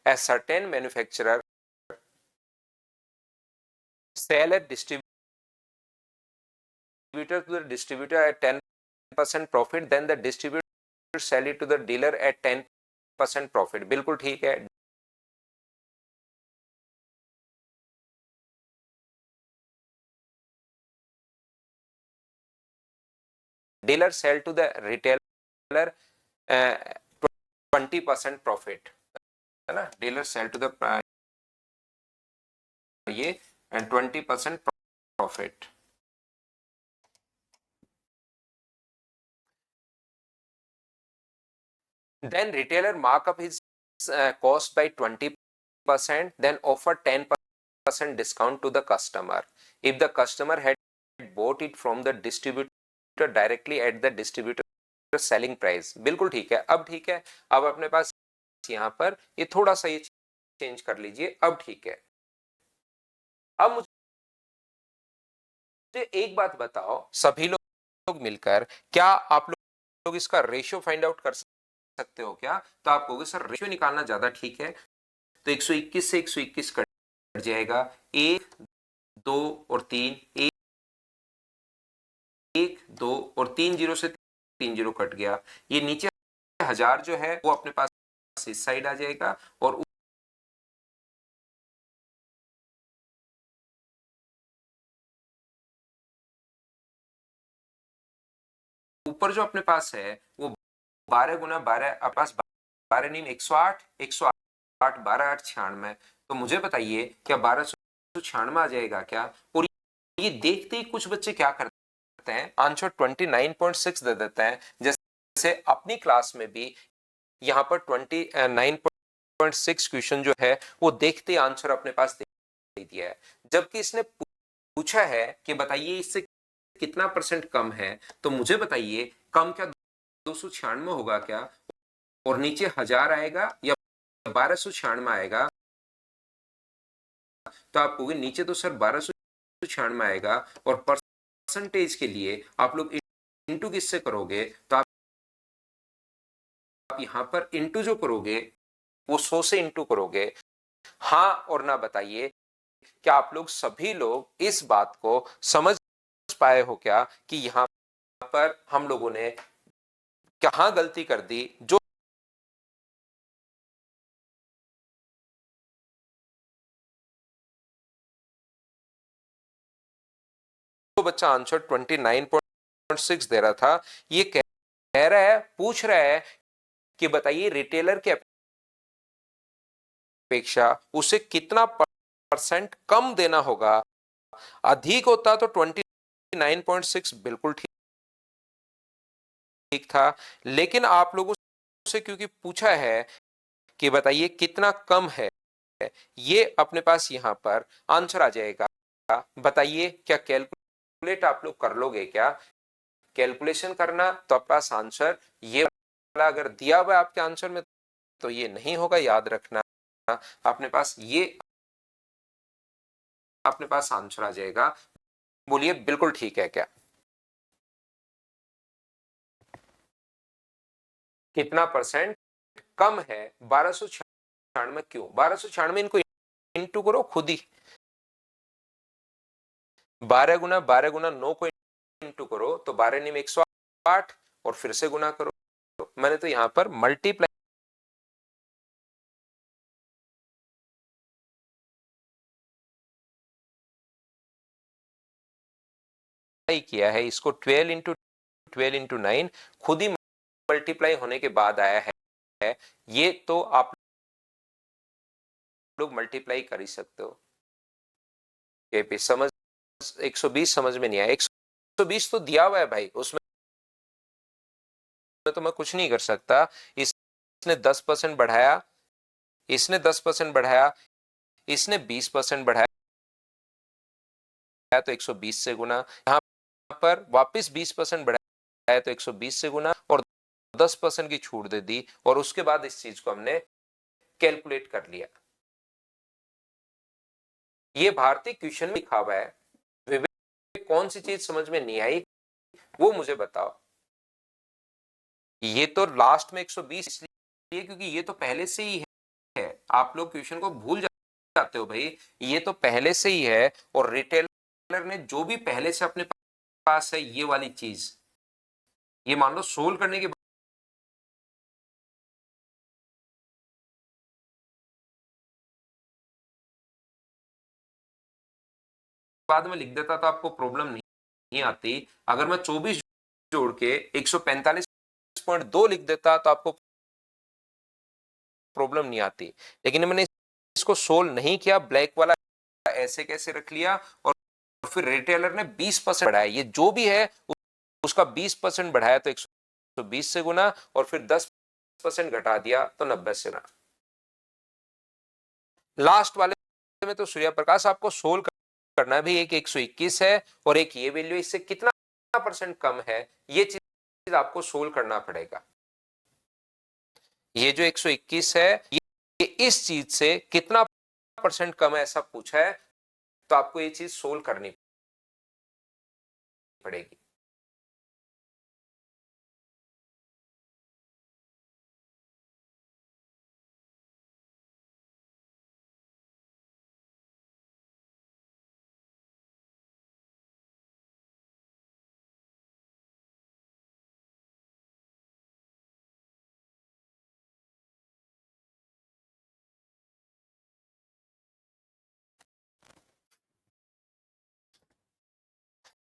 a certain manufacturer sell at distributor to the distributor at 10% profit, then the distributor sell it to the dealer at 10% profit। बिल्कुल ठीक है। Dealer sell to the retailer 20% profit, है ना? डीलर सेल टू द ये and 20% profit. Then retailer mark up his cost by 20%, then offer 10% discount to the customer. If the customer had bought it from the distributor directly at the distributor selling price. बिल्कुल ठीक है. अब ठीक है. अब अपने पास यहां पर ये थोड़ा सा ये चेंज कर लीजिए. अब ठीक है. अब मुझे एक बात बताओ, सभी लोग मिलकर क्या आप लोग इसका रेशियो फाइंड आउट कर सकते हो क्या? तो आप कहोगे सर रेशियो निकालना ज्यादा ठीक है. तो 121 से 121 कट जाएगा. 1 2 और 3, 1 2 और 3 जीरो से 3 जीरो कट गया. ये नीचे 1000 जो है वो अपने पास इस साइड आ जाएगा और ऊपर जो अपने पास है वो 12 गुना 12 अपने पास 12 नहीं 108 108 12 8 96. तो मुझे बताइए क्या 1296 आ जाएगा क्या? और ये देखते ही कुछ बच्चे क्या करते हैं, आंसर 29.6 दे देते हैं. जैसे अपनी क्लास में भी यहाँ पर 29.6 क्वेश्चन जो है वो देखते आंसर अपने पास दे दिया है. जबकि इसने पूछा है कि बताइए इससे कितना परसेंट कम है. तो मुझे बताइए कम क्या 296 होगा क्या? और नीचे 1000 आएगा या 1296 आएगा? तो आप कहोगे नीचे तो सर 1296 आएगा. और परसेंटेज के लिए आप लोग इंटू किससे करोगे? तो आप यहां पर इंटू जो करोगे वो 100 से इंटू करोगे. हाँ और ना बताइए क्या आप लोग सभी लोग इस बात को समझ पाए हो क्या कि यहां पर हम लोगों ने कहां गलती कर दी? जो बच्चा आंसर 29.6 दे रहा था, ये कह रहा है, पूछ रहा है कि बताइए रिटेलर के अपेक्षा उसे कितना परसेंट कम देना होगा. अधिक होता तो 29.6 बिल्कुल ठीक था. लेकिन आप लोगों से क्योंकि पूछा है कि बताइए कितना कम है, ये अपने पास यहां पर आंसर आ जाएगा. बताइए क्या कैलकुलेट आप लोग कर लोगे क्या? कैलकुलेशन करना तो आपके पास आंसर ये वाला अगर दिया हुआ है आपके आंसर में तो ये नहीं होगा, याद रखना. अपने पास ये अपने पास आंसर आ जाएगा. बोलिए बिल्कुल ठीक है क्या? कितना परसेंट कम है 1296? क्यों 1296? इनको इंटू करो खुद ही. 12 गुना 9 को इंटू करो तो 12 नहीं 108 और फिर से गुना करो. मैंने तो यहां पर मल्टीप्लाई किया है. इसको 12 इंटू 9 खुद ही मल्टीप्लाई होने के बाद आया है. ये तो आप लोग मल्टीप्लाई कर ही सकते हो. ये समझ 120 समझ में नहीं आया. 120 तो दिया हुआ है भाई, उसमें तो मैं कुछ नहीं कर सकता. इसने 10% बढ़ाया, इसने 10% बढ़ाया, इसने 20% बढ़ाया तो 120 से गुना. यहाँ पर वापस 20% बढ़ाया तो 120 से गुना और 10% की छूट दे दी और उसके बाद इस चीज को हमने कैलकुलेट कर लिया. ये भारतीय क्वेश्चन में लिखा हुआ है. विवेक कौन सी चीज समझ में नहीं आई वो मुझे बताओ. ये तो लास्ट में 120 इसलिए क्योंकि ये तो पहले से ही है. आप लोग क्वेश्चन को भूल जाते हो भाई. ये तो पहले से ही है और रिटेलर ने जो भी पहले से अपने पास है ये वाली चीज, ये मान लो सोल्व करने के बाद में लिख देता तो आपको प्रॉब्लम नहीं आती. अगर मैं 24 जोड़ के 145.2 लिख देता तो आपको प्रॉब्लम नहीं आती. लेकिन मैंने इसको सोल्व नहीं किया, ब्लैक वाला ऐसे कैसे रख लिया और फिर रिटेलर ने 20% बढ़ाया. ये जो भी है उसका 20% बढ़ाया तो 120 से गुना और फिर 10% घटा दिया तो 90 से ना। लास्ट वाले में तो सूर्य प्रकाश आपको सोल्व करना भी, एक 121 है और एक ये वैल्यू, इससे कितना परसेंट कम है ये चीज आपको सोल्व करना पड़ेगा। ये जो 121 है ये इस चीज से कितना परसेंट कम है ऐसा पूछा है, तो आपको ये चीज सोल्व करनी पड़ेगी।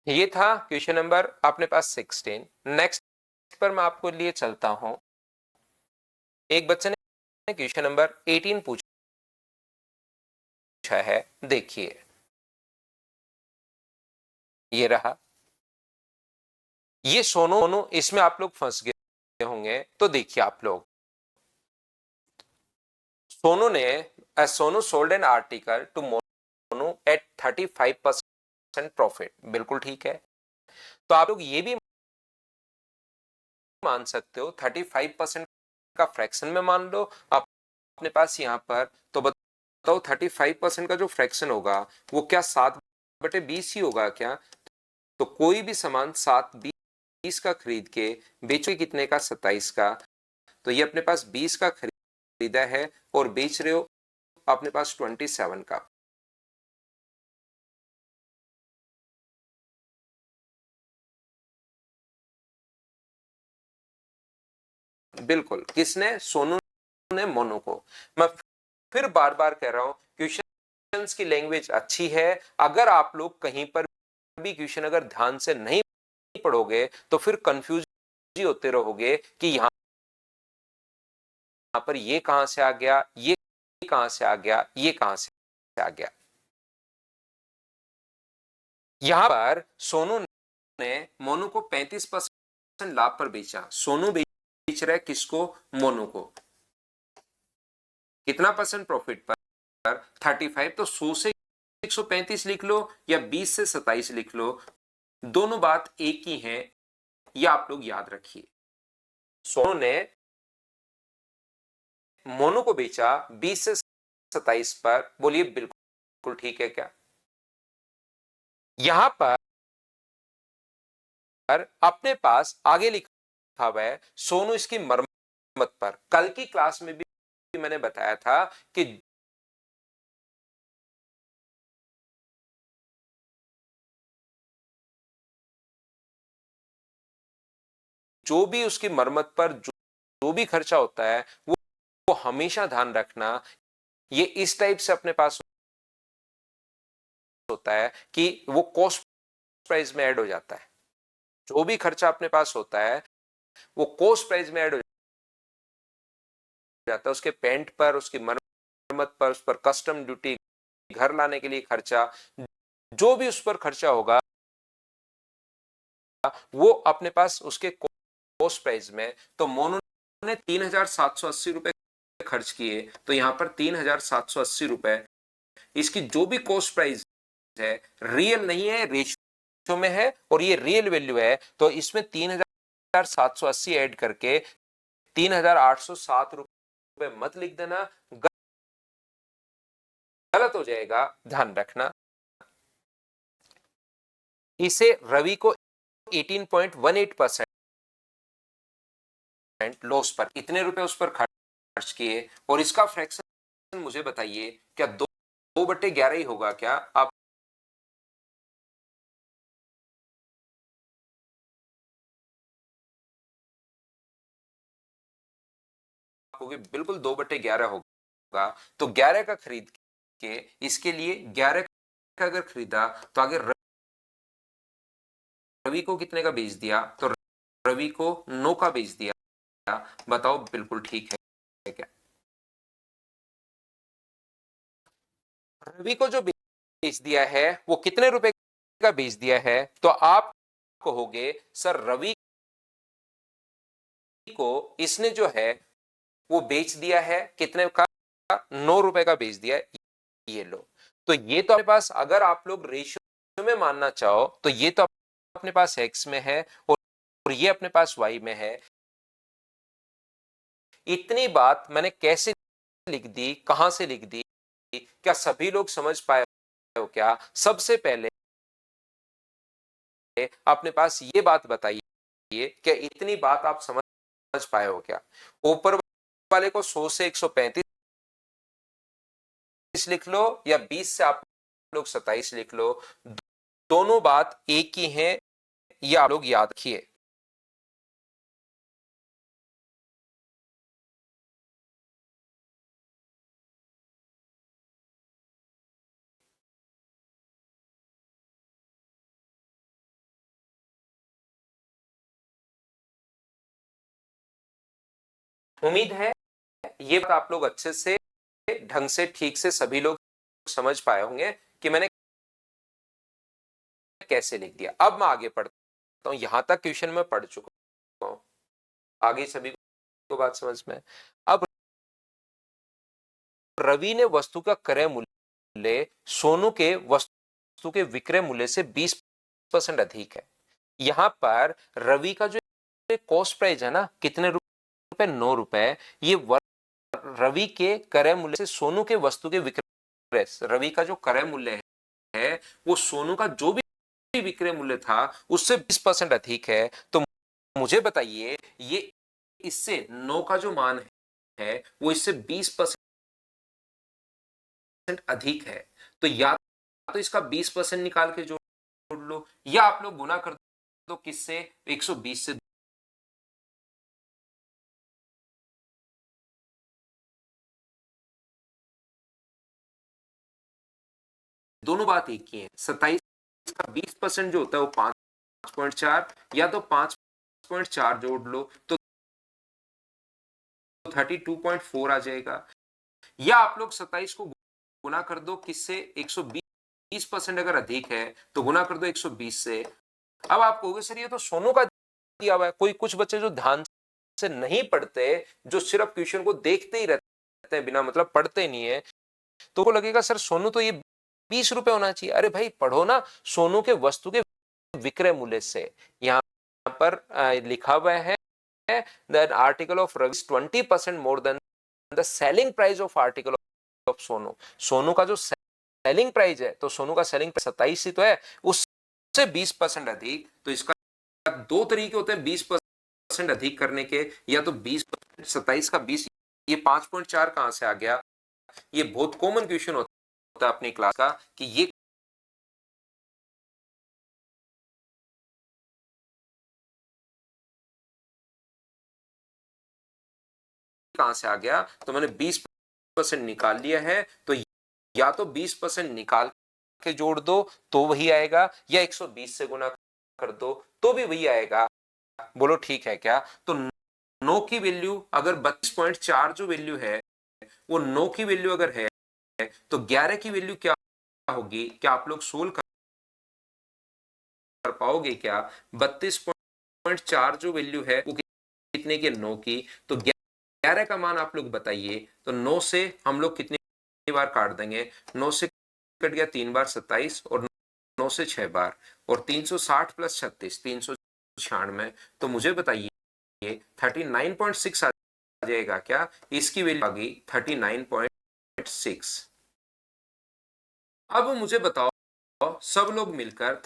ये था क्वेश्चन नंबर अपने पास 16। नेक्स्ट पर मैं आपको लिए चलता हूं। एक बच्चे ने क्वेश्चन नंबर 18 पूछा है, देखिए ये रहा। ये सोनू, इसमें आप लोग फंस गए होंगे, तो देखिए आप लोग, Sonu sold an article to Monu at 35% profit, बिल्कुल ठीक है। तो आप लोग ये भी मान सकते हो 35% का फ्रैक्शन में मान लो आप अपने पास यहां पर, तो बताओ 35% का जो फ्रैक्शन होगा वो क्या 7/20 ही होगा क्या? तो कोई भी सामान 7/20 का खरीद के बेचोगे कितने का? 27 का। तो ये अपने पास 20 का खरीदा है और बेच रहे हो अपने पास 27 का। बिल्कुल, किसने? सोनू ने मोनू को। मैं फिर बार बार कह रहा हूं क्वेश्चंस की लैंग्वेज अच्छी है। अगर आप लोग कहीं पर भी क्वेश्चन अगर ध्यान से नहीं पढ़ोगे तो फिर कंफ्यूज ही होते रहोगे कि यहां पर ये कहां से आ गया, ये कहां से आ गया, ये कहां से आ गया। यहां पर सोनू ने मोनू को 35% लाभ पर बेचा। सोनू बेच रहा है किसको? मोनू को। कितना परसेंट प्रॉफिट पर? 35। तो 100 से 135 लिख लो या 20 से 27 लिख लो, दोनों बात एक ही है, ये आप लोग याद रखिए। सोनू ने मोनू को बेचा 20 से 27 पर, बोलिए बिल्कुल ठीक है क्या? यहां पर अपने पास आगे लिखा हुआ है सोनू इसकी मरम्मत पर। कल की क्लास में भी मैंने बताया था कि जो भी उसकी मरम्मत पर जो भी खर्चा होता है वो हमेशा ध्यान रखना, ये इस टाइप से अपने पास होता है कि वो कॉस्ट प्राइस में ऐड हो जाता है। जो भी खर्चा अपने पास होता है वो कॉस्ट प्राइस में ऐड हो जाता है। उसके पेंट पर, उसकी मरम्मत पर, उस पर कस्टम ड्यूटी, घर लाने के लिए खर्चा, जो भी उस पर खर्चा होगा वो अपने पास उसके कॉस्ट प्राइस में। तो मोनू ने 3,780 रुपए खर्च किए, तो यहां पर 3,780 रुपए इसकी जो भी कॉस्ट प्राइस है, रियल नहीं है, रेशियो में है और ये रियल वैल्यू है। तो इसमें 3,780 ऐड करके 3,807 रुपए मत लिख देना, गलत हो जाएगा, ध्यान रखना। इसे रवि को 18.18% लॉस पर, इतने रुपए उस पर खर्च किए, और इसका फ्रैक्शन मुझे बताइए क्या 2/11 ही होगा क्या? आप बिल्कुल 2/11 होगा। तो 11 का खरीद के इसके लिए 11 का अगर खरीदा तो आगे रवि को कितने का बेच दिया? तो रवि को 9 का बेच दिया। बताओ बिल्कुल ठीक है क्या? रवि को जो बेच दिया है वो कितने रुपए का बेच दिया है? तो आप कहोगे सर रवि को इसने जो है वो बेच दिया है, कितने का? 9 रुपए का बेच दिया है, ये लो। तो ये तो अपने पास, अगर आप लोग रेशियो में मानना चाहो तो ये तो अपने पास x में है और ये अपने पास y में है। इतनी बात मैंने कैसे लिख दी, कहां से लिख दी, क्या सभी लोग समझ पाए हो क्या? सबसे पहले अपने पास ये बात बताइए, क्या इतनी बात आप समझ पाए हो क्या? ऊपर वाले को 100 से 135 लिख लो या 20 से आप लोग 27 लिख लो, दोनों बात एक ही है, ये आप लोग याद रखिए। उम्मीद है ये बात आप लोग अच्छे से, ढंग से, ठीक से सभी लोग समझ पाए होंगे कि मैंने कैसे लिख दिया। अब मैं आगे पढ़ता हूं, यहां तक क्वेश्चन में पढ़ चुका हूं, आगे सभी को बात समझ में। अब रवि ने वस्तु का क्रय मूल्य सोनू के वस्तु के विक्रय मूल्य से 20% अधिक है। यहां पर रवि का जो कॉस्ट प्राइस है ना, कितने रुपए? 9 रुपए। ये रवि के क्रय मूल्य से सोनू के वस्तु के विक्रय, रवि का जो क्रय मूल्य है वो सोनू का जो भी विक्रय मूल्य था उससे 20% अधिक है। तो मुझे बताइए, ये इससे 9 का जो मान है वो इससे 20% अधिक है। तो या तो इसका 20% निकाल के जोड़ लो, या आप लोग गुना कर दो किससे? 120 से। दोनों बात एक ही है। 27 का 20% जो होता है वो 5.4, या तो 5.4 जोड़ लो तो 32.4 आ जाएगा, या आप लोग 27 को गुना कर दो किससे? 120% अगर अधिक है तो गुना कर दो 120 से। अब आप कहोगे सर ये तो सोनू का दिया हुआ है। कोई कुछ बच्चे जो ध्यान से नहीं पढ़ते, जो सिर्फ क्वेश्चन को देखते ही रहते हैं, बिना मतलब पढ़ते नहीं है, तो वो लगेगा सर सोनू तो ये 20 रुपए होना चाहिए। अरे भाई पढ़ो ना, सोनू के वस्तु के विक्रय मूल्य से। यहां पर लिखा हुआ है that article of Ravi is 20% more than the selling price of article of Sonu. Sonu का जो सेलिंग प्राइस है, तो सोनू का सेलिंग प्राइस 27 ही तो है, उससे 20% अधिक। तो इसका दो तरीके होते हैं 20% अधिक करने के, या तो 20, 27 का 20, ये 5.4 कहां से आ गया? ये बहुत कॉमन क्वेश्चन होता है अपनी क्लास का कि ये कहां से आ गया? तो मैंने 20% निकाल लिया है, तो या तो 20% निकाल के जोड़ दो तो वही आएगा, या 120 से गुना कर दो तो भी वही आएगा। बोलो ठीक है क्या? तो 9 की वैल्यू अगर 32.4 जो वैल्यू है वो 9 की वैल्यू अगर है, तो 11 की वैल्यू क्या होगी? क्या आप लोग सोल्व कर पाओगे क्या? 32.4 जो वैल्यू है वो कितने की? 9 की। तो 11 का मान आप लोग बताइए। तो 9 से हम लोग कितनी बार काट देंगे? 9 से कट गया 3 बार 27, और 9 से 6 बार, और 360 प्लस 36 396। तो मुझे बताइए 39.6 आ जाएगा क्या? इसकी वैल्यू आ गई 39.6। अब मुझे बताओ, सब लोग मिलकर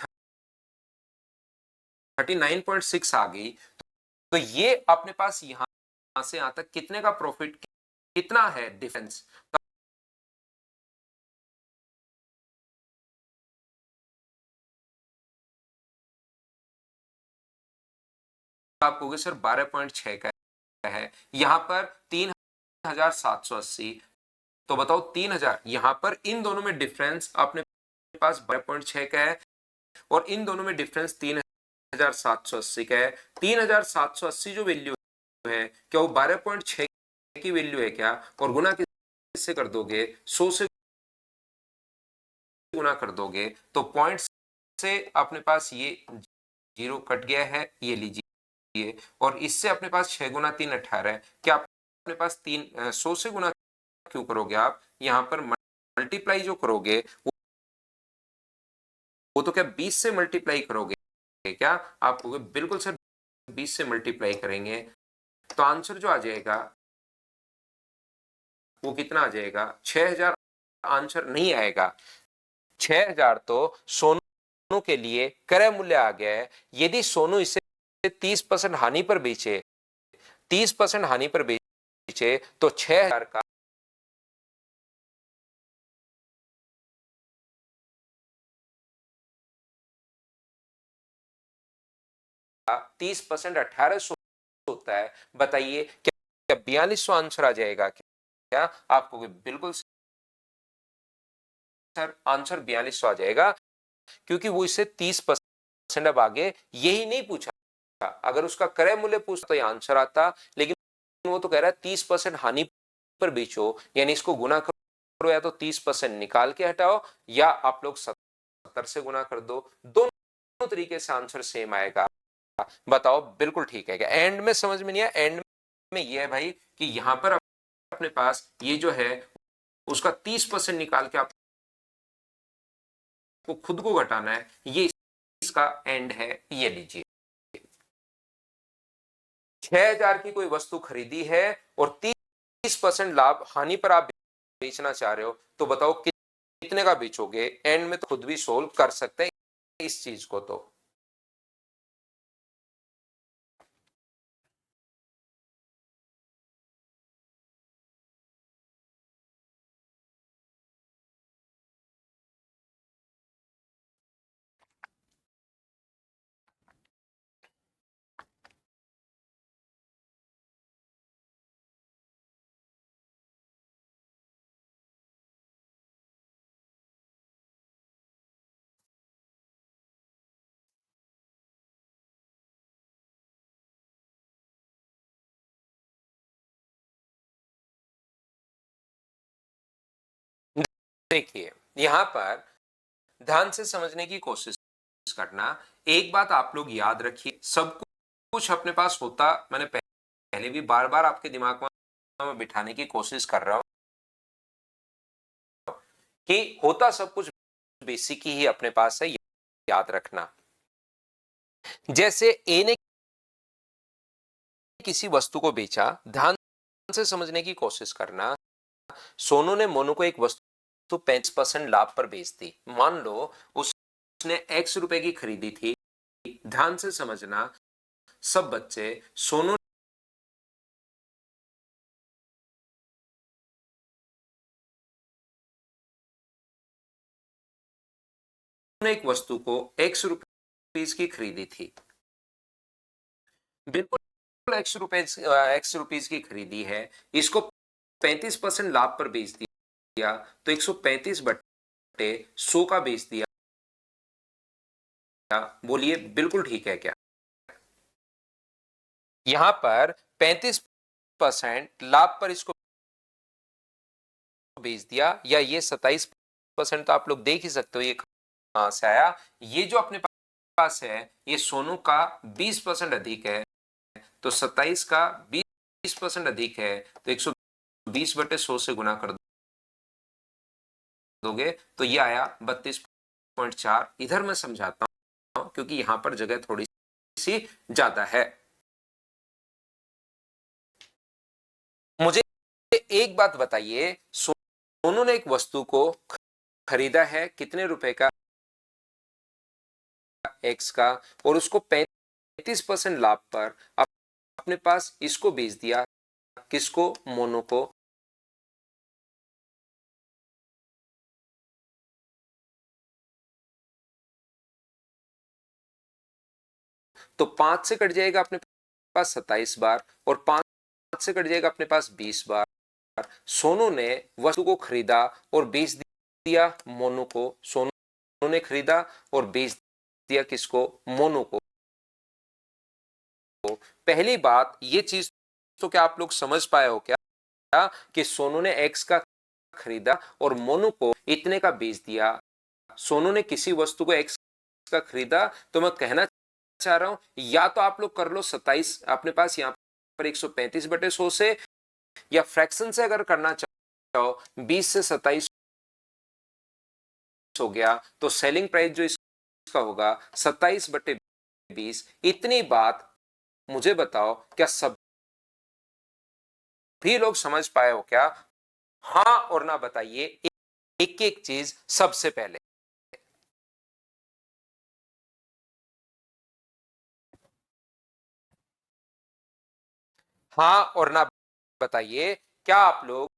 39.6 आ गई, तो ये अपने पास यहां से यहां तक कितने का प्रॉफिट, कितना है डिफरेंस? आप कहोगे सर 12.6 का है, यहां पर 3780। तो बताओ 3000, यहां पर इन दोनों में डिफरेंस अपने पास 12.6 का है, और इन दोनों में डिफरेंस 3780 का है। 3780 जो वैल्यू है, क्या वो 12.6 की वैल्यू है क्या? और गुना किससे कर दोगे? 100 से गुना कर दोगे तो पॉइंट से अपने पास ये जीरो कट गया है, ये लीजिए, और इससे अपने पास 6 गुना 3 18 है। क्या अपने पास 100 से गुना क्यों करोगे आप? यहाँ पर मल्टीप्लाई जो करोगे वो तो क्या 20 से मल्टीप्लाई करोगे क्या? आप कहोगे बिल्कुल सर 20 से मल्टीप्लाई करेंगे तो आंसर जो आ जाएगा वो कितना आ जाएगा? 6000 आंसर नहीं आएगा। 6000 तो सोनू के लिए क्रय मूल्य आ गया है। यदि सोनू इसे 30% हानि पर बेचे, 30% हानि पर बेचे तो 6000 का 30% 1800 होता है। बताइए क्या 4200 आंसर आ जाएगा क्या? आपको बिल्कुल सर आंसर 4200 आ जाएगा क्योंकि वो इससे 30% अब आगे यही नहीं पूछा। अगर उसका क्रय मूल्य पूछता तो ये आंसर आता, लेकिन वो तो कह रहा है 30% हानि पर बेचो, यानी इसको गुना करो या तो 30% निकाल के हटाओ या आप लोग 70 से गुना कर दो। दोनों तरीके से आंसर सेम आएगा। बताओ बिल्कुल ठीक है क्या? एंड में समझ में नहीं आया? एंड में ये है भाई कि यहां पर अपने पास ये जो है उसका 30% निकाल के आपको खुद को घटाना है। ये इसका एंड है। ये लीजिए 6000 की कोई वस्तु खरीदी है और 30% लाभ हानि पर आप बेचना चाह रहे हो, तो बताओ कितने का बेचोगे? एंड में तो खुद भी सोल्व कर सकते हैं इस चीज को। तो देखिए यहां पर ध्यान से समझने की कोशिश करना। एक बात आप लोग याद रखिए, सब कुछ अपने पास होता, मैंने पहले भी बार बार आपके दिमाग में बिठाने की कोशिश कर रहा हूं कि होता सब कुछ बेसिक ही अपने पास है। याद रखना, जैसे ए ने किसी वस्तु को बेचा, ध्यान से समझने की कोशिश करना। सोनू ने मोनू को एक वस्तु 35% लाभ पर बेच दी। मान लो उसने x रुपए की खरीदी थी। ध्यान से समझना सब बच्चे, सोनू ने एक वस्तु को x रुपीस की खरीदी थी। बिल्कुल x रुपीस की खरीदी है, इसको 35% लाभ पर बेच दिया तो 135 बटे 100 का बेच दिया। बोलिए बिल्कुल ठीक है क्या? यहां पर 35% लाभ पर इसको बेच दिया, या ये 27% तो आप लोग देख ही सकते हो ये कहां से आया। ये जो अपने पास है ये सोनू का 20% अधिक है, तो 27 का 20% अधिक है तो 120 बटे 100 से गुना कर दोगे तो ये आया 32.4। इधर मैं समझाता हूं क्योंकि यहां पर जगह थोड़ी सी ज्यादा है। मुझे एक बात बताइए, सोनू ने एक वस्तु को खरीदा है कितने रुपए का? एक्स का, और उसको 35% लाभ पर अपने पास इसको बेच दिया। किसको? मोनू को। तो 5 से कट जाएगा अपने पास 27 बार, और 5 से कट जाएगा अपने पास 20 बार। सोनू ने वस्तु को खरीदा और बेच दिया मोनू को। सोनू ने खरीदा और बेच दिया किसको? मोनू को। पहली बात ये चीज तो क्या आप लोग समझ पाए हो क्या कि सोनू ने एक्स का खरीदा और मोनू को इतने का बेच दिया। सोनू ने किसी वस्तु को एक्स का खरीदा, तो मैं कहना चाह रहा हूं या तो आप लोग कर लो 27 अपने पास यहाँ पर 135 बटे 100 से, या फ्रैक्शन से अगर करना चाहो 20 से 27 हो गया तो सेलिंग प्राइस जो इसका होगा 27/20। इतनी बात मुझे बताओ क्या सभी लोग समझ पाए हो क्या? हाँ और ना बताइए एक एक चीज सबसे पहले। हाँ और ना बताइए क्या आप लोग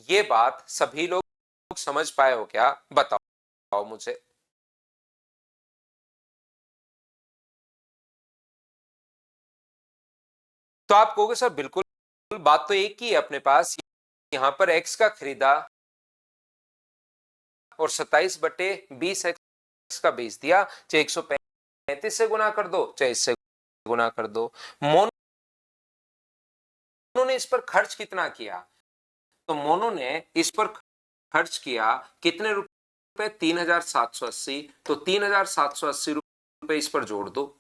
ये बात सभी लोग समझ पाए हो क्या? बताओ मुझे। तो आप कहोगे सर बिल्कुल बात तो एक ही है अपने पास, यहां पर एक्स का खरीदा और 27/20 एक्स का बेच दिया, चाहे 135 से गुना कर दो चाहे इससे गुना कर दो। मोनो ने इस पर खर्च कितना किया? तो मोनो ने इस पर खर्च किया कितने रुपए? 3780। तो 3780 रुपए इस पर जोड़ दो।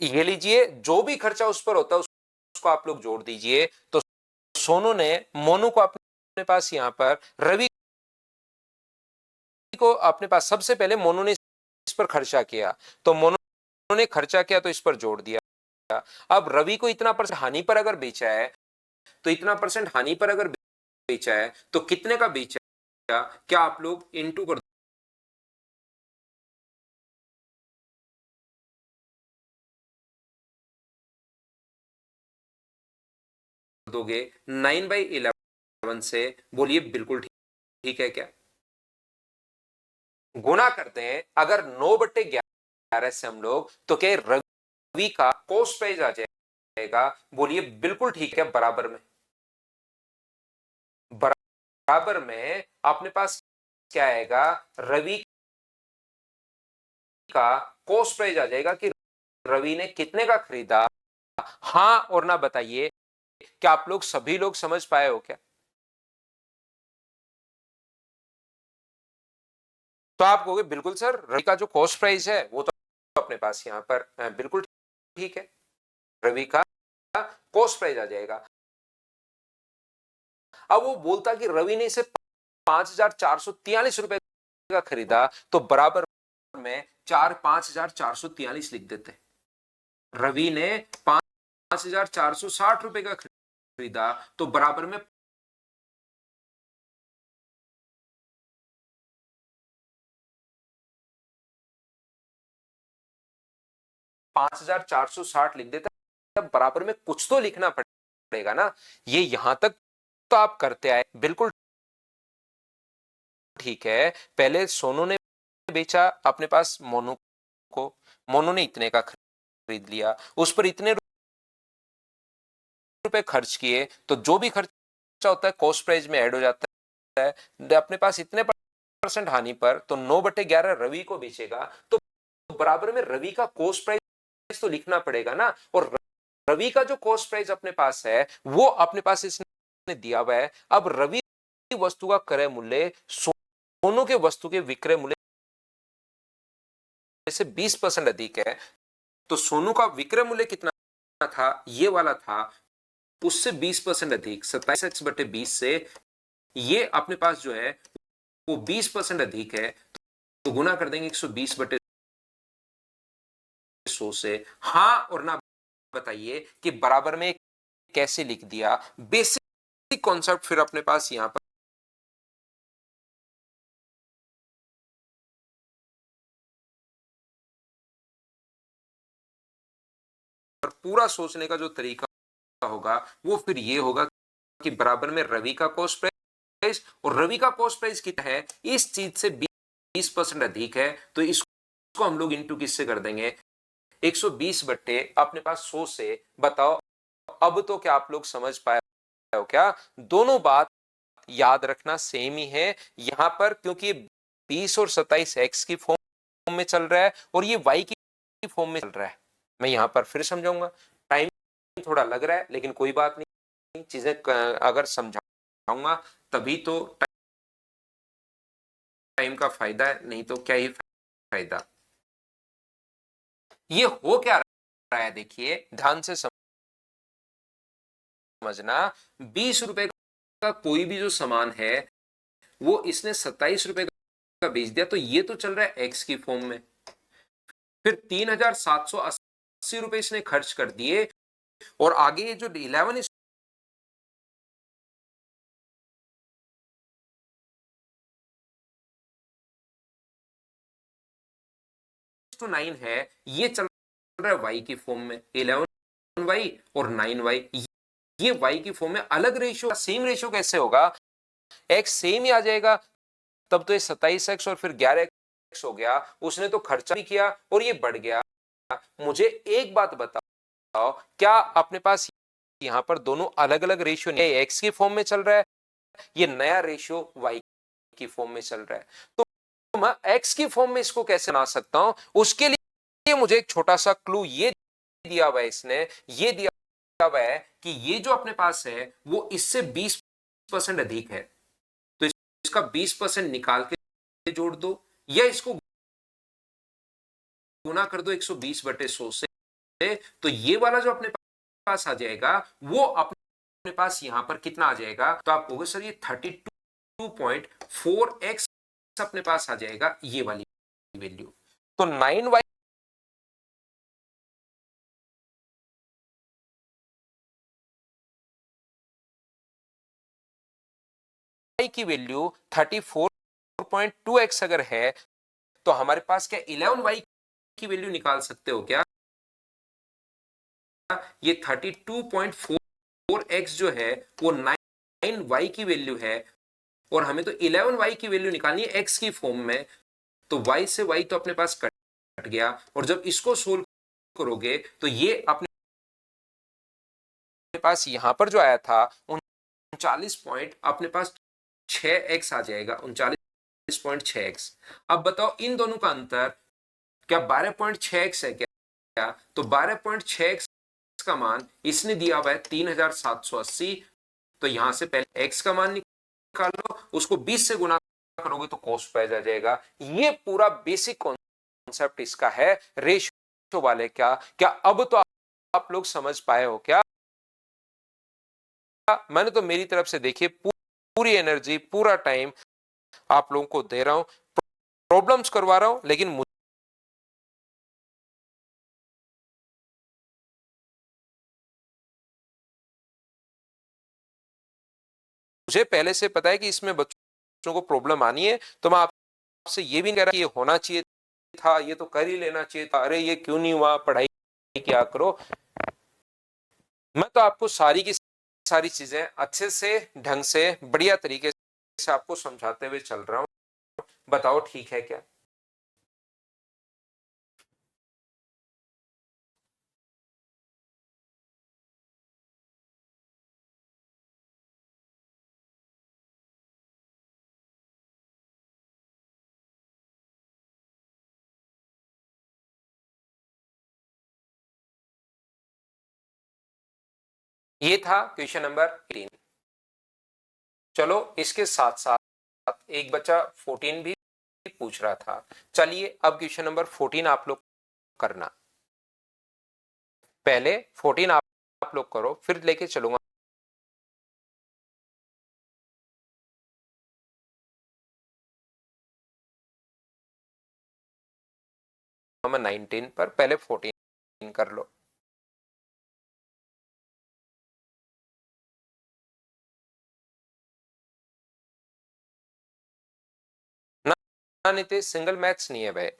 ये लीजिए जो भी खर्चा उस पर होता है उसको आप लोग जोड़ दीजिए। तो सोनू ने मोनू को अपने पास यहां पर रवि को अपने पास सबसे पहले मोनू ने इस पर खर्चा किया, तो मोनू ने खर्चा किया तो इस पर जोड़ दिया। अब रवि को इतना परसेंट हानि पर अगर बेचा है तो इतना परसेंट हानि पर अगर बेचा है तो कितने का बेचा? क्या आप लोग इनटू कर दोगे 9/11 से? बोलिए बिल्कुल ठीक है क्या? गुना करते हैं अगर 9/11 से हम लोग, तो क्या रवि का कॉस्ट प्राइस आ जाएगा? बोलिए बिल्कुल ठीक है। बराबर में बराबर में अपने पास क्या आएगा? रवि का कॉस्ट प्राइस आ जाएगा कि रवि ने कितने का खरीदा। हाँ और ना बताइए क्या आप लोग सभी लोग समझ पाए हो क्या? तो आप कहोगे बिल्कुल सर रवि का जो कॉस्ट प्राइस है वो तो अपने पास यहाँ पर बिल्कुल ठीक है, रवि का कॉस्ट प्राइस आ जाएगा। अब वो बोलता कि रवि ने इसे 5443 रुपए का खरीदा, तो बराबर में 5443 लिख देते। रवि ने 5460 रुपए का खरीदा तो बराबर में 5460 लिख देते। तब बराबर में कुछ तो लिखना पड़ेगा ना। ये यहां तक तो आप करते आए, बिल्कुल ठीक है। पहले सोनू ने बेचा अपने पास मोनू को, मोनू ने इतने का खरीद लिया, उस पर इतने रुपए खर्च किए, तो जो भी खर्चा होता है कॉस्ट प्राइस में ऐड हो जाता है। अपने पास इतने परसेंट हानि पर, तो 9/11 रवि को बेचेगा, तो बराबर में रवि का कॉस्ट प्राइस तो लिखना पड़ेगा ना। और रवि का जो कॉस्ट प्राइस अपने पास है वो अपने पास इसने दिया हुआ है। अब रवि वस्तु का क्रय मूल्य सोनू के वस्तु के विक्रय मूल्य से 20% अधिक है, तो सोनू का विक्रय मूल्य कितना था? ये वाला था, उससे 20% अधिक 27x/20 से ये अपने पास जो है वो 20% अधिक है, तो गुना कर देंगे 120/100 से। हाँ और ना बताइए कि बराबर में कैसे लिख दिया। बेसिक कॉन्सेप्ट फिर अपने पास यहां पर पूरा सोचने का जो तरीका होगा वो फिर ये होगा कि बराबर में रवि का कॉस्ट प्राइस, और रवि का कॉस्ट प्राइस कितना है इस चीज से 20% अधिक है, तो इसको हम लोग इंटू किससे कर देंगे? 120 बट्टे अपने पास 100 से। बताओ अब तो क्या आप लोग समझ पाए हो क्या? दोनों बात याद रखना सेम ही है यहां पर, क्योंकि 20 और 27 एक्स की फॉर्म में चल रहा है और ये वाई की फॉर्म में चल रहा है। मैं यहां पर फिर समझाऊंगा, टाइम थोड़ा लग रहा है लेकिन कोई बात नहीं, चीजें अगर समझाऊंगा तभी तो टाइम का फायदा है, नहीं तो क्या ही फायदा। ये हो क्या रहा है, देखिए ध्यान से समझना। 20 रुपए का कोई भी जो सामान है वो इसने 27 रुपए का बेच दिया, तो ये तो चल रहा है एक्स की फॉर्म में। फिर 3780 रुपए इसने खर्च कर दिए, और आगे ये जो 11:9 है, ये चल रहा है वाई की फॉर्म में। 11y और 9y, ये वाई की फॉर्म में अलग रेशियो। सेम रेशियो कैसे होगा, एक्स सेम ही आ जाएगा, तब तो ये 27x और फिर 11x हो गया। उसने तो खर्चा भी किया और ये बढ़ गया। मुझे एक बात बताओ, क्या अपने पास यहां पर दोनों अलग अलग रेशियो नहीं, एक्स की फॉर्म में चल रहा है, ये नया रेशियो वाई की फॉर्म में चल रहा है। तो मैं एक्स की फॉर्म में इसको कैसे बना सकता हूं, उसके लिए मुझे एक छोटा सा क्लू ये दिया हुआ है इसने, ये दिया हुआ है कि ये जो अपने पास है वो इससे 20% अधिक है, तो इसका 20% निकाल के जोड़ दो, या इसको गुना कर दो 120/100 से, तो ये वाला जो अपने पास आ जाएगा वो अपने पास यहां पर कितना आ जाएगा, तो आप कहोगे सर ये 32.4x अपने पास आ जाएगा, ये वाली वैल्यू। तो 9y की वैल्यू 34.2x अगर है, तो हमारे पास क्या 11y की वैल्यू निकाल सकते हो क्या? ये 32.4x जो है वो 9y की वैल्यू है, और हमें तो 11y की वैल्यू निकालनी है x की फॉर्म में, तो y से y तो अपने पास कट गया, और जब इसको सोल्व करोगे तो ये अपने पास यहां पर जो आया था 39 पॉइंट अपने पास 6x आ जाएगा, 39.6x। अब बताओ इन दोनों का अंतर क्या 12.6x है क्या? तो 12.6x का मान इसने दिया हुआ है 3780, तो यहां से पहले x का मान निकाल लो, उसको 20 से गुना करोगे तो कॉस्ट प्राइस आ जाएगा। ये पूरा बेसिक कॉन्सेप्ट इसका है रेशियो वाले का। क्या अब तो आप लोग समझ पाए हो क्या? मैंने तो मेरी तरफ से देखिए पूरी एनर्जी पूरा टाइम आप लोगों को दे रहा हूं, प्रॉब्लम्स करवा रहा हूं, लेकिन मुझे पहले से पता है कि इसमें बच्चों को प्रॉब्लम आनी है, तो मैं आपसे ये भी नहीं कह रहा कि ये होना चाहिए था, ये तो कर ही लेना चाहिए था, अरे ये क्यों नहीं हुआ, पढ़ाई क्या करो। मैं तो आपको सारी की सारी चीजें अच्छे से ढंग से बढ़िया तरीके से आपको समझाते हुए चल रहा हूं। बताओ ठीक है क्या? ये था क्वेश्चन नंबर 18। चलो इसके साथ साथ एक बच्चा 14 भी पूछ रहा था। चलिए अब क्वेश्चन नंबर 14 आप लोग करना। पहले 14 आप लोग करो, फिर लेके चलूंगा मैं 19 पर। पहले 14 कर लो। ना नितेश, सिंगल मैथ्स नहीं है भाई।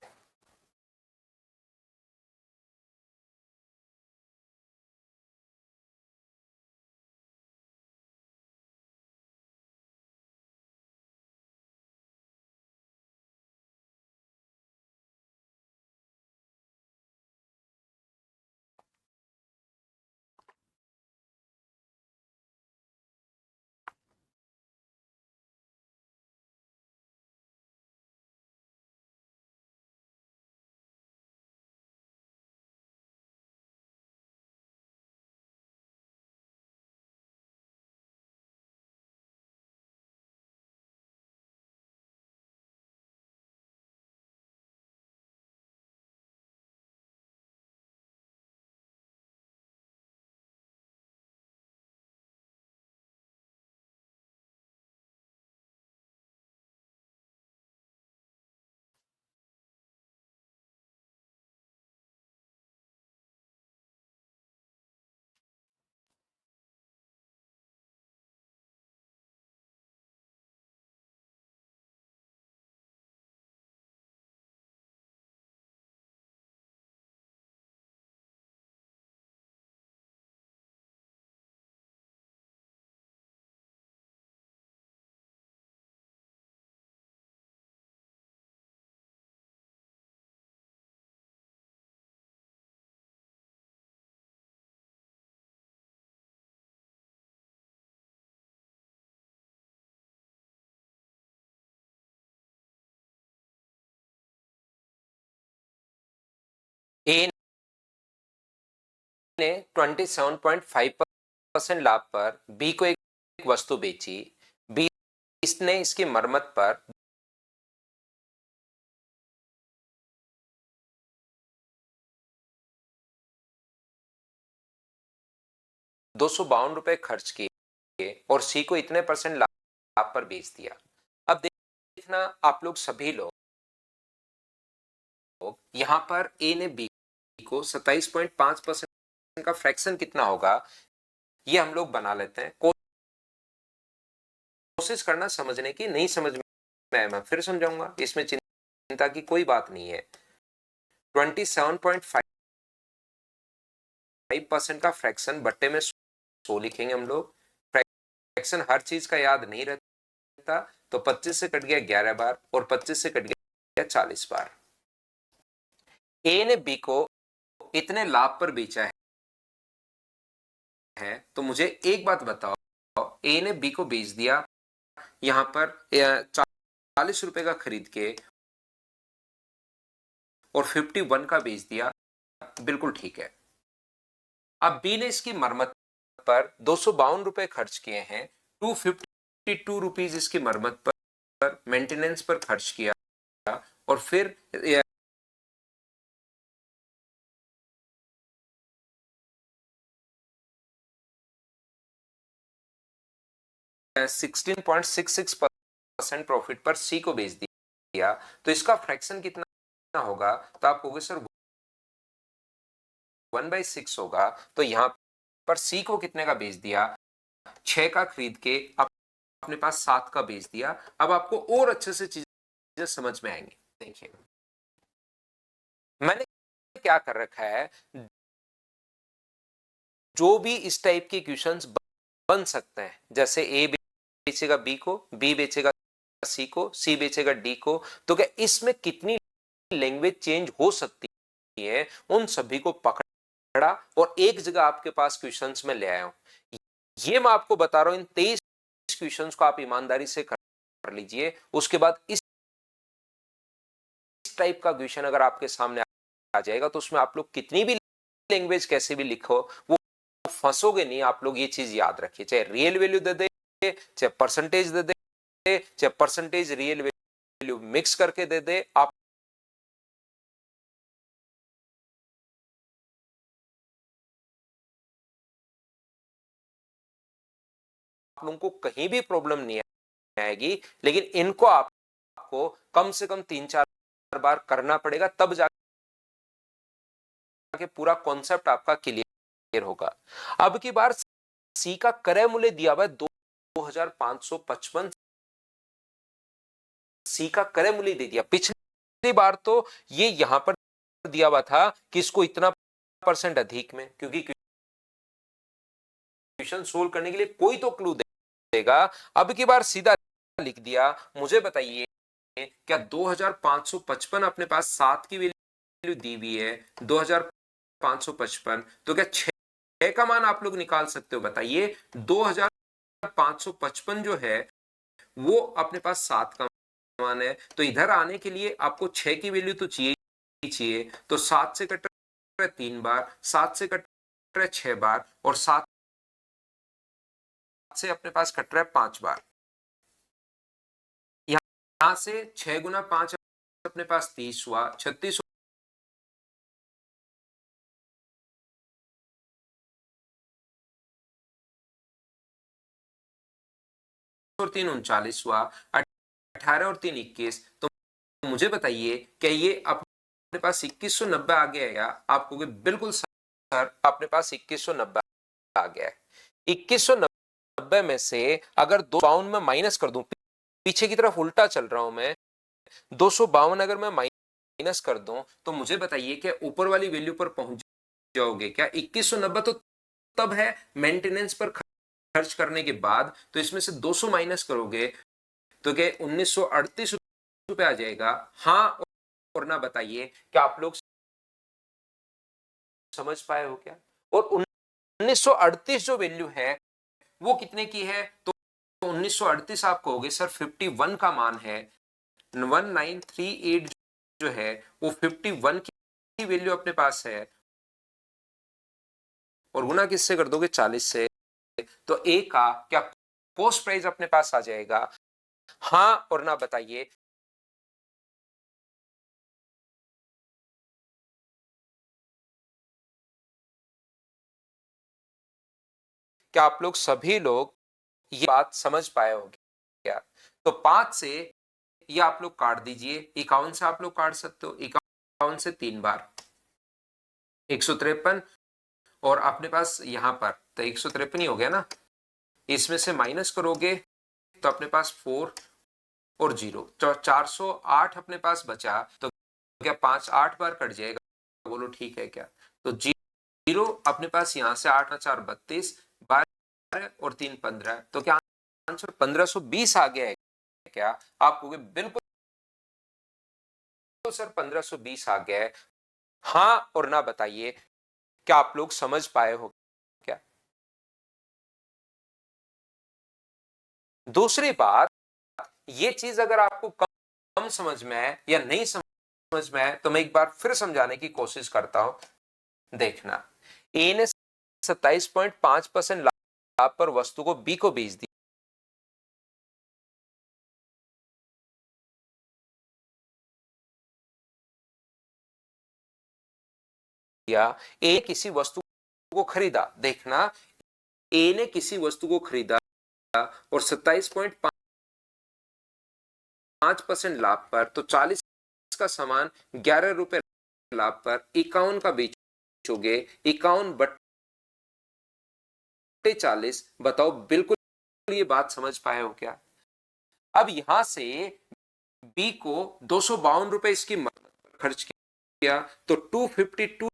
ने 27.5% लाभ पर बी को एक वस्तु बेची। बी इसने इसकी मरम्मत पर ₹252 खर्च किए और सी को इतने % लाभ पर बेच दिया। अब देखना आप लोग सभी लोग यहां पर ए ने बी को 27.5% का फ्रैक्शन कितना होगा ये हम लोग बना लेते हैं। कोशिश करना समझने की, नहीं समझ में मैं फिर समझाऊंगा, इसमें चिंता की कोई बात नहीं है। 27.5% का फ्रैक्शन बट्टे में 100 लिखेंगे हम लोग। फ्रैक्शन हर चीज का याद नहीं रहता, तो 25 से कट गया 11 बार और 25 से कट गया 40 बार। ए ने बी को इतने लाभ पर बेचा है, तो मुझे एक बात बताओ, ए ने बी को बेच दिया यहां पर 40 रुपए का खरीद के और 51 का बेच दिया, बिल्कुल ठीक है। अब बी ने इसकी मरम्मत पर 252 रुपए खर्च किए हैं, 252 रुपीज इसकी मरम्मत पर मेंटेनेंस पर खर्च किया और फिर 16.66% प्रॉफिट पर सी को बेच दिया, तो इसका फ्रैक्शन कितना होगा? तो आप कहोगे सर 1/6 होगा, तो यहां पर सी को कितने का बेच दिया? 6 का खरीद के अपने पास 7 का बेच दिया। अब आपको और अच्छे से चीजें समझ में आएंगी। देखिए मैंने क्या कर रखा है, जो भी इस टाइप के क्वेश्चंस बन सकते हैं, जैसे ए बेचेगा बी को, बी बेचेगा सी को, सी बेचेगा डी को, तो क्या इसमें कितनी लैंग्वेज चेंज हो सकती है, उन सभी को पकड़ा और एक जगह आपके पास क्वेश्चंस में ले आया हूं। ये मैं आपको बता रहा हूं, इन 23 क्वेश्चंस को आप ईमानदारी से कर लीजिए। उसके बाद इस टाइप का क्वेश्चन अगर आपके सामने आ जाएगा, तो उसमें आप लोग कितनी भी लैंग्वेज कैसे भी लिखो, वो फंसोगे नहीं। आप लोग ये चीज याद रखिए, चाहे रियल वैल्यू दे दे, चाहे परसेंटेज दे दे, चाहे परसेंटेज रियल वैल्यू मिक्स करके दे दे, आप लोगों को कहीं भी प्रॉब्लम नहीं आएगी। लेकिन इनको आपको कम से कम 3-4 बार करना पड़ेगा, तब जाके पूरा कॉन्सेप्ट आपका क्लियर होगा। अब की बार सी का क्रय मूल्य दिया हुआ है 2555, सी का क्रय मूल्य दे दिया। पिछली बार तो ये यहां पर दिया हुआ था कि इसको इतना % अधिक में, क्योंकि क्वेश्चन सोल्व करने के लिए कोई तो क्लू देगा। अब की बार सीधा लिख दिया। मुझे बताइए क्या 2555 अपने पास 7 की वैल्यू दी हुई है, 2555, तो क्या 6 का मान आप लोग निकाल सकते हो? बताइए 2555 जो है वो अपने पास 7 का मान है, तो इधर आने के लिए आपको 6 की वैल्यू तो चाहिए ही चाहिए। तो 7 से कट रहा है 3 बार, 7 से कट रहा है 6 बार और 7 से अपने पास कट रहा है 5 बार। यहां से 6 गुना 5 अपने पास 30 हुआ, 36 और 3 39 हुआ, 18 और 3 21। तो मुझे बताइए क्या ये अपने पास 2190 आ गया है? या आप कहोगे बिल्कुल सर अपने पास 2190 आ गया है। 2190 में से अगर 252 में माइनस कर दूं, पीछे की तरफ उल्टा चल रहा हूं मैं, 252 अगर मैं माइनस कर दूं, तो मुझे बताइए क्या ऊपर वाली वैल्यू पर पहुंच जाओगे क्या? 2190 तो तब है मेंटेनेंस पर खर्च करने के बाद, तो इसमें से 200 माइनस करोगे तो क्या 1938 रुपए आ जाएगा? हाँ और ना बताइए क्या आप लोग समझ पाए हो क्या? और 1938 जो वैल्यू है वो कितने की है? तो 1938 आप कहोगे सर 51 का मान है, 1938 जो है वो 51 की वैल्यू अपने पास है, और गुना किससे कर दोगे 40 से, तो ए का क्या कॉस्ट प्राइस अपने पास आ जाएगा, हाँ और ना बताइए। क्या आप लोग सभी लोग ये बात समझ पाए होंगे क्या? तो 5 से ये आप लोग काट दीजिए, 51 से आप लोग काट सकते हो, 51 से 3 बार 153, और अपने पास यहां पर तो 153 ही हो गया ना, इसमें से माइनस करोगे तो अपने पास 4 और 0, तो 408 अपने पास बचा, तो क्या 5 8 बार कट जाएगा, बोलो ठीक है क्या? तो 0 अपने पास यहां से 8 4 32, 12 और 3 15, तो क्या आंसर 1520 आ गया है क्या? आप कहोगे बिल्कुल सर 1520 आ गया है, हाँ और ना बताइए। क्या आप लोग समझ पाए हो क्या? दूसरी बात, ये चीज अगर आपको कम समझ में है या नहीं समझ में है, तो मैं एक बार फिर समझाने की कोशिश करता हूं। देखना, ए ने 27.5% लाभ पर वस्तु को बी को बेच दिया। ए किसी वस्तु को खरीदा, देखना ए ने किसी वस्तु को खरीदा और 27.5% लाभ पर, तो 40 का सामान 11 रुपए लाभ पर 51 का बेचोगे, 51/40, बताओ बिल्कुल ये बात समझ पाए हो क्या? अब यहां से बी को 252 रुपए इसकी मरम्मत पर खर्च किया, तो 252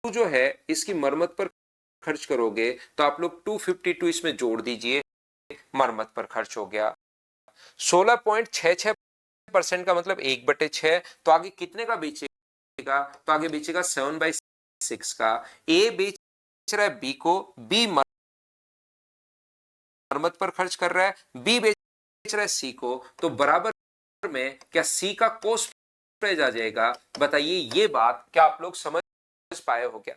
जो है इसकी मरम्मत पर खर्च करोगे, तो आप लोग 252 इसमें जोड़ दीजिए, मरम्मत पर खर्च हो गया 16.66% का, मतलब 1/6, तो आगे कितने का बेचेगा? तो आगे बेचेगा 7/6 का। ए बेच रहा है बी को, बी मरम्मत पर खर्च कर रहा है, बी बेच रहा है सी को, तो बराबर में क्या सी का कॉस्ट प्राइस आ जाएगा? बताइए ये बात क्या आप लोग समझ पाए हो क्या?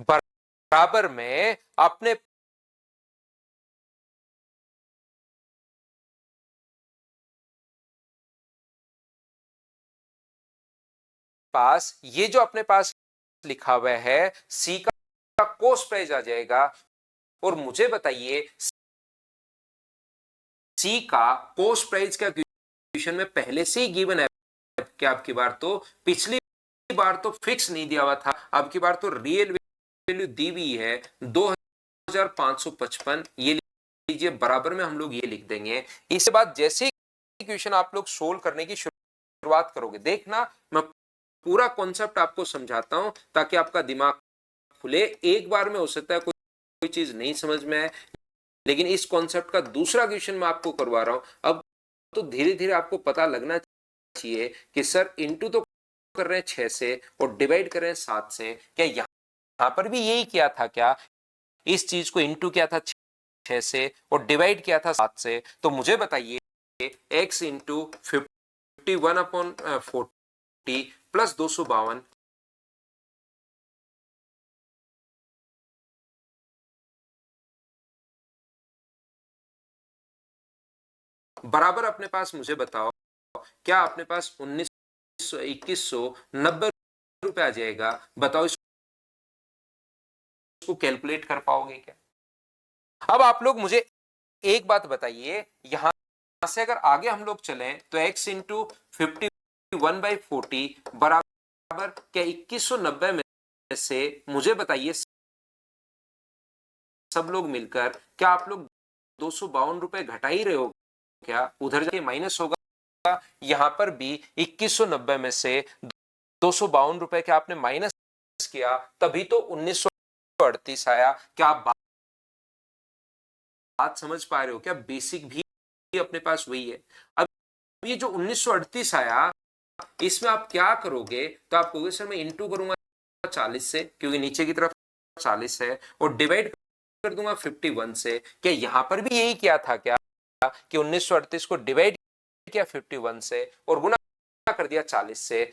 बराबर में अपने पास ये जो अपने पास लिखा हुआ है सी का कॉस्ट प्राइस आ जाएगा, और मुझे बताइए सी का कॉस्ट प्राइस का क्वेश्चन में पहले से ही गिवन है क्या? आपकी बार तो पिछली बार तो फिक्स नहीं दिया हुआ था, अब की बार तो रियल वैल्यू दी हुई है 2555, ये लीजिए बराबर में हम लोग ये लिख देंगे। इसके बाद जैसे ही क्वेश्चन आप लोग सोल्व करने की शुरुआत करोगे, देखना मैं पूरा कॉन्सेप्ट आपको समझाता हूं ताकि आपका दिमाग खुले। एक बार में हो सकता है कोई चीज नहीं समझ में आए, लेकिन इस कॉन्सेप्ट का दूसरा क्वेश्चन मैं आपको करवा रहा हूं, अब तो धीरे धीरे आपको पता लगना चाहिए कि सर इंटू तो कर रहे हैं 6 से और डिवाइड कर रहे हैं 7 से, क्या यहां पर भी यही किया था क्या? इस चीज को इंटू किया था 6 से और डिवाइड किया था 7 से, तो मुझे बताइए x इंटू 51/40 प्लस 252, बराबर अपने पास मुझे बताओ क्या अपने पास 2190 रुपए आ जाएगा? बताओ इसको कैलकुलेट कर पाओगे क्या? अब आप लोग मुझे एक बात बताइए, यहां से अगर आगे हम लोग चलें तो x इंटू 51/40 बराबर क्या 2190 में से, मुझे बताइए सब लोग मिलकर क्या आप लोग 252 रुपए घटा ही रहे हो क्या? उधर जाके माइनस होगा, यहां पर भी 2190 में से 252 रुपए के आपने माइनस किया, तभी तो 1938 आया। क्या आप बात समझ पा रहे हो क्या? बेसिक भी अपने पास वही है। अब ये जो 1938 आया, इसमें आप क्या करोगे? तो आप कहोगे सर मैं इंटू करूंगा 40 से, क्योंकि नीचे की तरफ 40 है, और डिवाइड कर दूंगा 51 से। क्या यहां पर भी यही किया था क्या कि 1938 को डिवाइड किया 51 से और गुना कर दिया 40 से?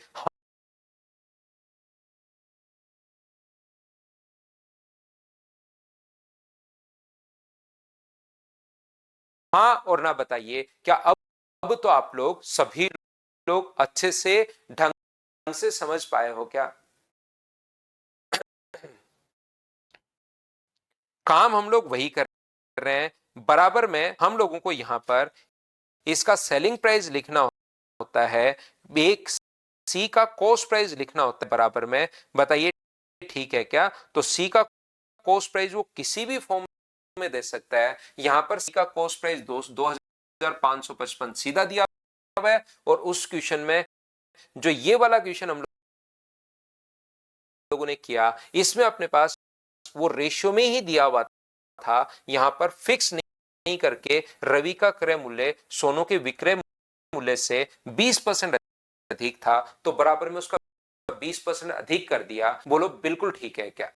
हाँ और ना बताइए। क्या अब तो आप लोग सभी लोग अच्छे से ढंग से समझ पाए हो क्या? काम हम लोग वही कर रहे हैं। बराबर में हम लोगों को यहां पर इसका सेलिंग प्राइस लिखना होता है, एक सी का कॉस्ट प्राइस लिखना होता है बराबर में। बताइए ठीक है क्या? तो सी का कॉस्ट प्राइस वो किसी भी फॉर्म में दे सकता है। यहां पर सी का कॉस्ट प्राइस 2555 सीधा दिया हुआ है। और उस क्वेश्चन में जो ये वाला क्वेश्चन हम लोगों ने किया, इसमें अपने पास वो रेशियो में ही दिया हुआ था। यहां पर फिक्स नहीं करके रवि का क्रय मूल्य सोनू के विक्रय मूल्य से 20% अधिक था, तो बराबर में उसका 20% अधिक कर दिया। बोलो बिल्कुल ठीक है क्या?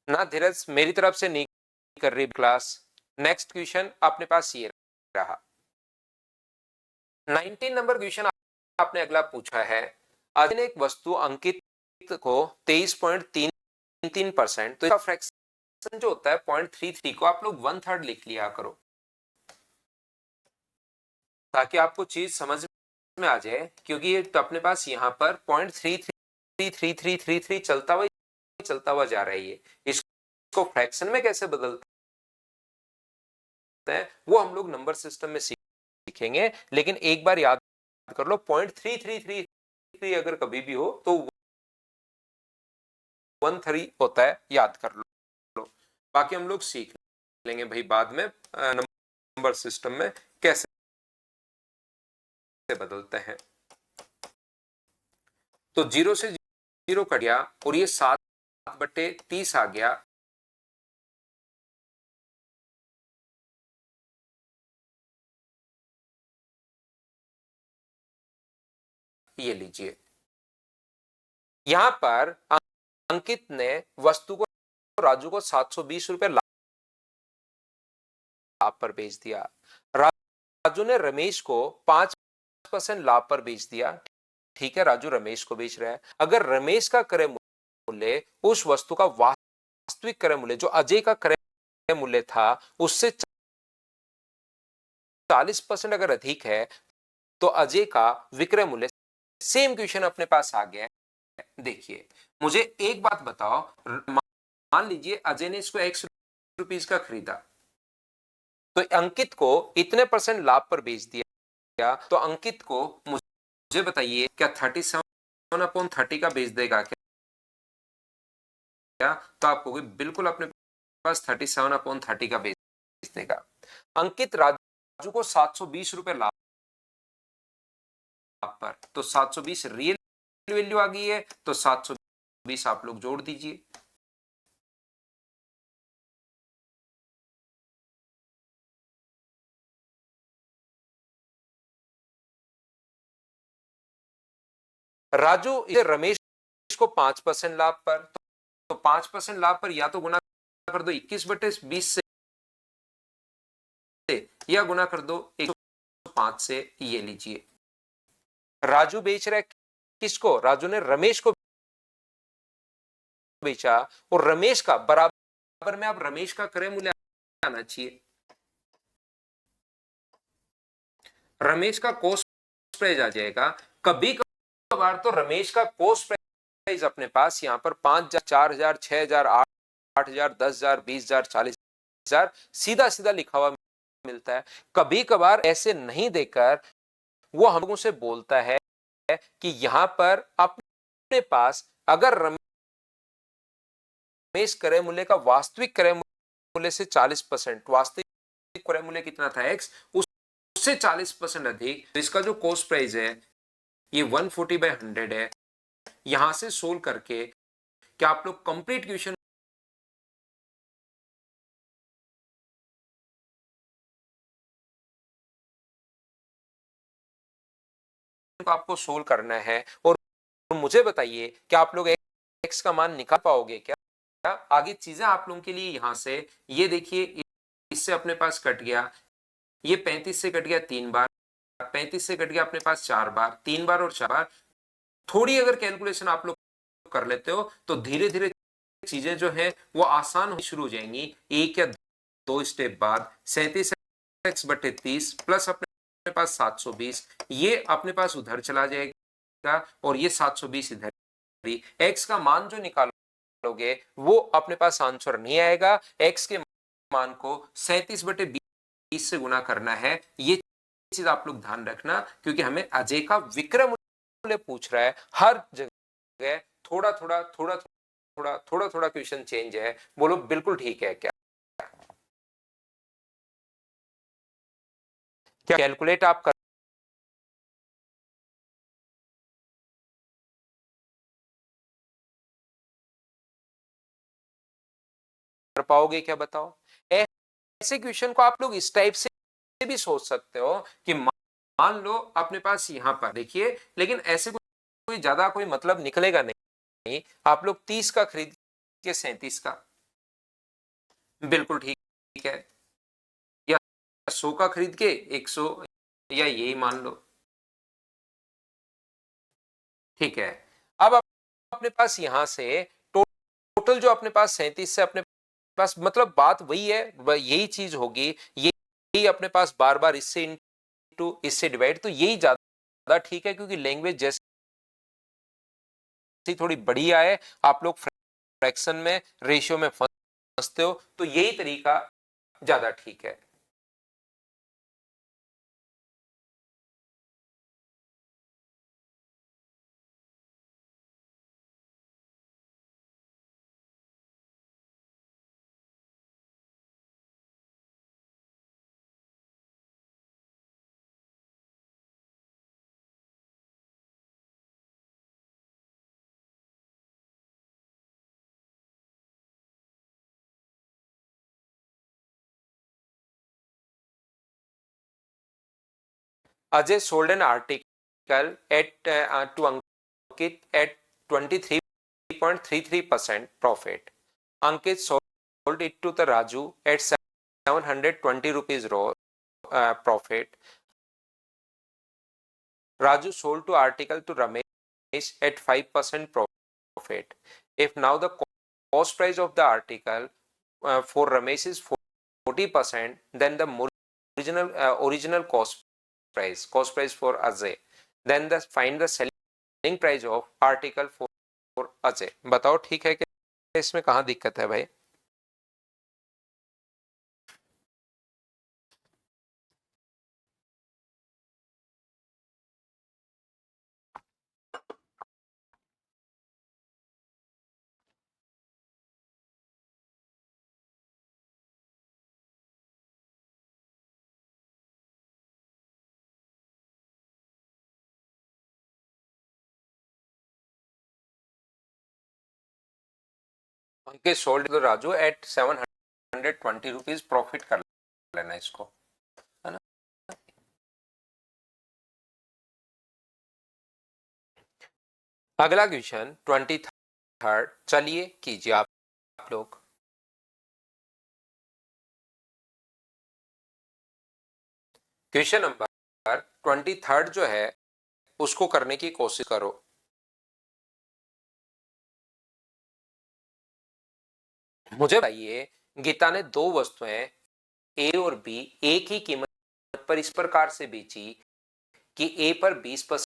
ना धीरज, मेरी तरफ से नहीं कर रही क्लास। नेक्स्ट क्वेश्चन अपने पास ये रहा। 19 नंबर क्वेश्चन आपने अगला पूछा है। अजय ने एक वस्तु अंकित को 23.33%, तो इसका फ्रैक्शन जो होता है 0.33 को आप लोग 1/3 लिख लिया करो, ताकि आपको चीज समझ में आ जाए। क्योंकि ये तो अपने पास यहाँ पर 0.333333 चलता हुआ जा रही है। इसको फ्रैक्शन में कैसे बदलते हैं वो हम लोग नंबर सिस्टम में सीखेंगे। लेकिन एक बार याद कर लो, 0.3333 अगर कभी भी हो तो 1/3 होता है, याद कर लो। बाकी हम लोग सीख लेंगे भाई बाद में नंबर सिस्टम में कैसे बदलते हैं। तो 0 से 0 कट गया और ये 7/30 आ गया। ये लीजिए, यहां पर अंकित ने वस्तु को राजू को 720 रुपए लाभ पर बेच दिया। राजू ने रमेश को 5% लाभ पर बेच दिया। ठीक है, राजू रमेश को बेच रहा है। अगर रमेश का क्रय मूल्य उस वस्तु का वास्तविक क्रय मूल्य जो अजय का क्रय मूल्य था उससे 40% अगर अधिक है, तो अजय का विक्रय मूल्य। सेम क्वेश्चन अपने पास आ गया है। देखिए मुझे एक बात बताओ, मान लीजिए अजय ने इसको ₹X का खरीदा, तो अंकित को इतने परसेंट लाभ पर बेच दिया, तो अंकित को मुझे बताइए क्या 37/30 का बेच देगा क्या? तो आपको बिल्कुल अपने पास 37/30 का बेच देगा। अंकित राजू को 720 रुपए लाभ पर, तो 720 रियल वैल्यू आ गई है, तो 720 आप लोग जोड़ दीजिए। राजू इसे रमेश को 5% लाभ पर, तो 5% लाभ पर या तो गुना कर दो 21/20 से, या गुना कर दो 105 से। ये लीजिए, राजू बेच रहा है किसको? राजू ने रमेश को बेचा, और रमेश का बराबर में अब रमेश का क्रय मूल्य आना चाहिए। रमेश का कॉस्ट प्राइस आ जाएगा। कभी कभार तो रमेश का कॉस्ट प्राइस अपने पास यहाँ पर 5,000, 4,000, 6,000, 8,000, 10,000, 20,000, 40,000 सीधा सीधा लिखा हुआ मिलता है। कभी कभार ऐसे नहीं देकर वो हम लोगों से बोलता है कि यहां पर अपने पास अगर रमेश क्रय मूल्य का वास्तविक क्रय मूल्य से 40%, वास्तविक क्रय मूल्य कितना था X, उससे 40% अधिक, तो इसका जो कॉस्ट प्राइस है ये 140/100 है। यहां से सोल्व करके क्या आप लोग कंप्लीट क्वेश्चन को आपको सोल्व करना है, और मुझे बताइए कि आप लोग एक्स का मान निकाल पाओगे क्या? आगे चीजें आप लोगों के लिए यहां से ये देखिए, से अपने पास कट गया, ये 35 से कट गया 3 बार, 35 से कट गया अपने पास 4 बार, 3 बार और 4 बार। थोड़ी अगर कैलकुलेशन आप लोग कर लेते हो तो धीरे धीरे चीजें जो है वो आसान होनी शुरू हो जाएंगी। एक या दो स्टेप बाद 37x/30 प्लस अपने पास 720, ये अपने पास उधर चला जाएगा और ये 720 इधर। x का मान जो निकालोगे वो अपने पास आंसर नहीं आएगा, x के मान को 37/20 से गुना करना है। ये चीज आप लोग ध्यान रखना, क्योंकि हमें अजय का विक्रम मूल्य पूछ रहा है। हर जगह थोड़ा थोड़ा थोड़ा थोड़ा थोड़ा थोड़ा क्वेश्चन चेंज है। बोलो बिल्कुल ठीक है क्या? क्या कैलकुलेट आप कर पाओगे क्या? बताओ। ऐसे क्वेश्चन को आप लोग इस टाइप से भी सोच सकते हो कि मान लो अपने पास यहां पर देखिए, लेकिन ऐसे कोई ज्यादा कोई मतलब निकलेगा नहीं। आप लोग 30 का खरीद के 37 का, बिल्कुल ठीक है, या 100 का खरीद के 100, या यही मान लो। ठीक है, अब अपने पास यहां से टोटल जो अपने पास 37 से अपने पास, मतलब बात वही है, यही चीज होगी, यही अपने पास बार बार इससे इनटू इससे डिवाइड, तो यही ज्यादा ठीक है, क्योंकि लैंग्वेज जैसे थोड़ी बड़ी आए, आप लोग फ्रैक्शन में रेशियो में फंसते हो, तो यही तरीका ज्यादा ठीक है। Ajay sold an article to Ankit at 23.33% profit. Ankit sold it to the Raju at 720 rupees profit. Raju sold to article to Ramesh at 5% profit. If now the cost price of the article for Ramesh is 40%, then the original cost price for Ajay, then find the selling price of article for Ajay. बताओ ठीक है कि इसमें कहाँ दिक्कत है भाई? अंकित sold तो राजू एट 720 रुपीज प्रॉफिट कर लेना इसको, है ना? अगला क्वेश्चन 23rd, चलिए कीजिए आप लोग। क्वेश्चन नंबर 23rd जो है उसको करने की कोशिश करो। मुझे बताइए, गीता ने दो वस्तुएं ए और बी एक ही कीमत पर इस प्रकार से बेची कि ए पर 20%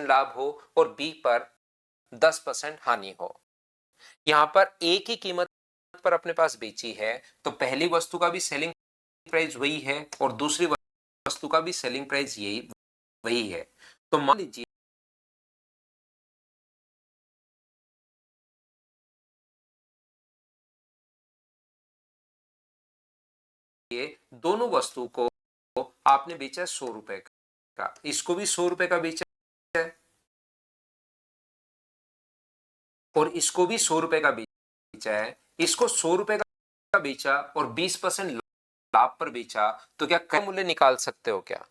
लाभ हो और बी पर 10% हानि हो। यहां पर एक ही कीमत पर अपने पास बेची है, तो पहली वस्तु का भी सेलिंग प्राइस वही है और दूसरी वस्तु का भी सेलिंग प्राइस यही वही है। तो मान लीजिए दोनों वस्तु को आपने बेचा 100 रुपए का, इसको भी 100 रुपए का बेचा है और इसको भी 100 रुपए का बेचा है। इसको 100 रुपए का बेचा और 20% लाभ पर बेचा, तो क्या कम मूल्य निकाल सकते हो क्या?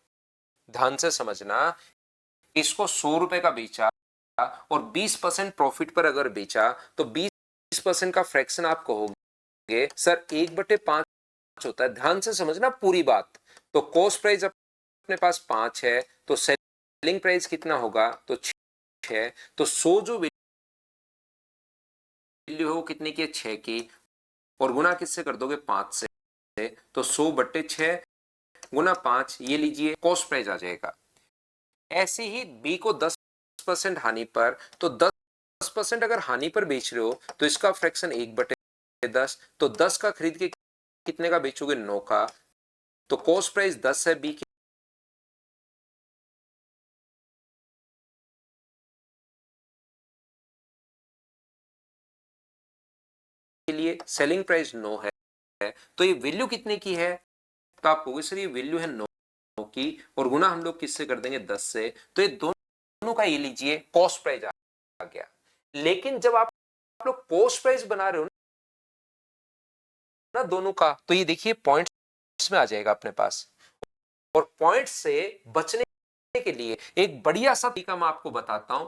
ध्यान से समझना, इसको 100 रुपए का बेचा और 20% प्रॉफिट पर अगर बेचा तो 20% का फ्रैक्शन आप कहोगे सर 1/5 होता है। ध्यान से समझना पूरी बात। तो कॉस्ट प्राइस अपने पास 5 है, तो सेलिंग प्राइस कितना होगा, तो 6 है। तो 100 जो वैल्यू है वो कितने की है, 6 की, और गुना किससे कर दोगे, 5 से। तो 100/6 गुना 5, ये लीजिए कॉस्ट प्राइस आ जाएगा। ऐसे ही बी को 10% हानि पर, तो 10% अगर हानि पर बेच रहे हो तो इसका फ्रैक्शन 1/10, तो 10 का खरीद के कितने का बेचोगे, 9 का। तो कॉस्ट प्राइस 10 है बी के लिए, सेलिंग प्राइस 9 है। तो ये वैल्यू कितने की है, तो आप कहोगे सर ये वैल्यू है 9 की, और गुना हम लोग किससे कर देंगे, 10 से। तो ये दोनों का ये लीजिए कॉस्ट प्राइस आ गया। लेकिन जब आप लोग कॉस्ट प्राइस बना रहे हो ना दोनों का, तो ये देखिए पॉइंट्स में आ जाएगा अपने पास। और पॉइंट्स से बचने के लिए एक बढ़िया सा तरीका मैं आपको बताता हूं।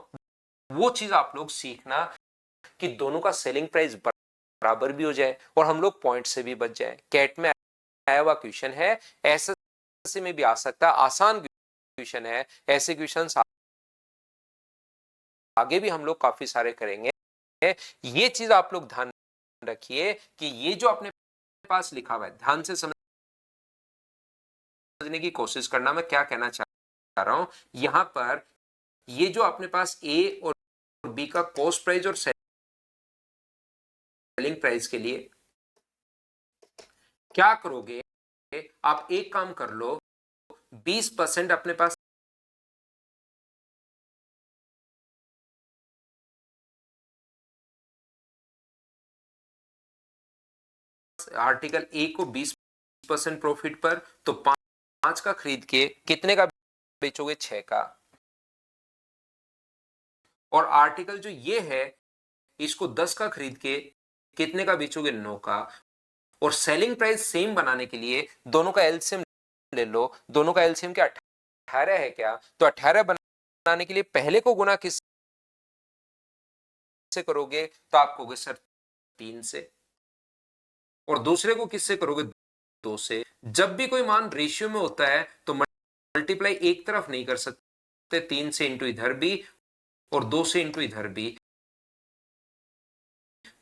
वो चीज आप लोग सीखना कि दोनों का सेलिंग प्राइस बराबर भी हो जाए और हम लोग पॉइंट से भी बच जाए। कैट में आया हुआ क्वेश्चन है, एसएससी में भी आ सकता है, आसान क्वेश्चन है। ऐसे क्वेश्चन आगे भी हम लोग काफी सारे करेंगे। ये चीज आप लोग ध्यान रखिए कि ये जो अपने पास लिखा हुआ है, ध्यान से समझने की कोशिश करना मैं क्या कहना चाह रहा हूं। यहां पर ये जो अपने पास ए और बी का कॉस्ट प्राइस और सेलिंग प्राइस के लिए क्या करोगे, आप एक काम कर लो, 20% अपने पास आर्टिकल ए को 20% प्रॉफिट पर, तो 5 का खरीद के कितने का बेचोगे, 6 का। और आर्टिकल जो ये है इसको 10 का खरीद के कितने का बेचोगे, 9 का। और सेलिंग प्राइस सेम बनाने के लिए दोनों का एलसीएम ले लो। दोनों का एलसीएम क्या 18 है क्या, तो 18 बनाने के लिए पहले को गुना किस से करोगे, तो आप कहोगे सर 3 से, और दूसरे को किससे करोगे, 2 से। जब भी कोई मान रेशियो में होता है तो मल्टीप्लाई एक तरफ नहीं कर सकते, 3 से इंटू इधर भी और 2 से इंटू इधर भी।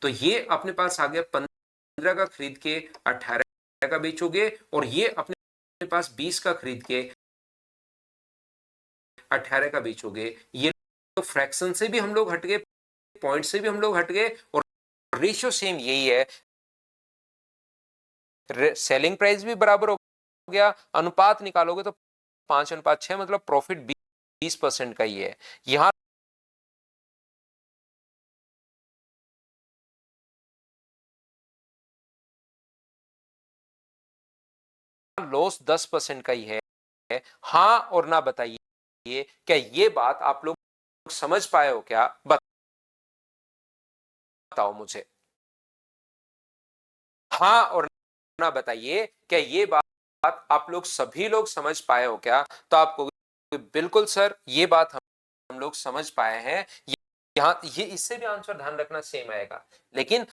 तो ये अपने पास आ गया 15 का खरीद के 18 का बेचोगे, और ये अपने पास 20 का खरीद के 18 का बेचोगे। ये तो फ्रैक्शन से भी हम लोग हट गए, पॉइंट से भी हम लोग हट गए, और रेशियो सेम यही है। सेलिंग प्राइस भी बराबर हो गया, अनुपात निकालोगे तो 5:6, मतलब प्रॉफिट 20% का ही है। यहां लॉस 10% का ही है। हाँ और ना बताइए, क्या ये बात आप लोग समझ पाए हो क्या, बताओ मुझे। हाँ और ना बताइए, क्या ये बात आप लोग सभी लोग समझ पाए हो क्या। तो आपको बिल्कुल सर ये बात हम लोग समझ पाए हैं। यहाँ ये इससे भी आंसर ध्यान रखना सेम आएगा, लेकिन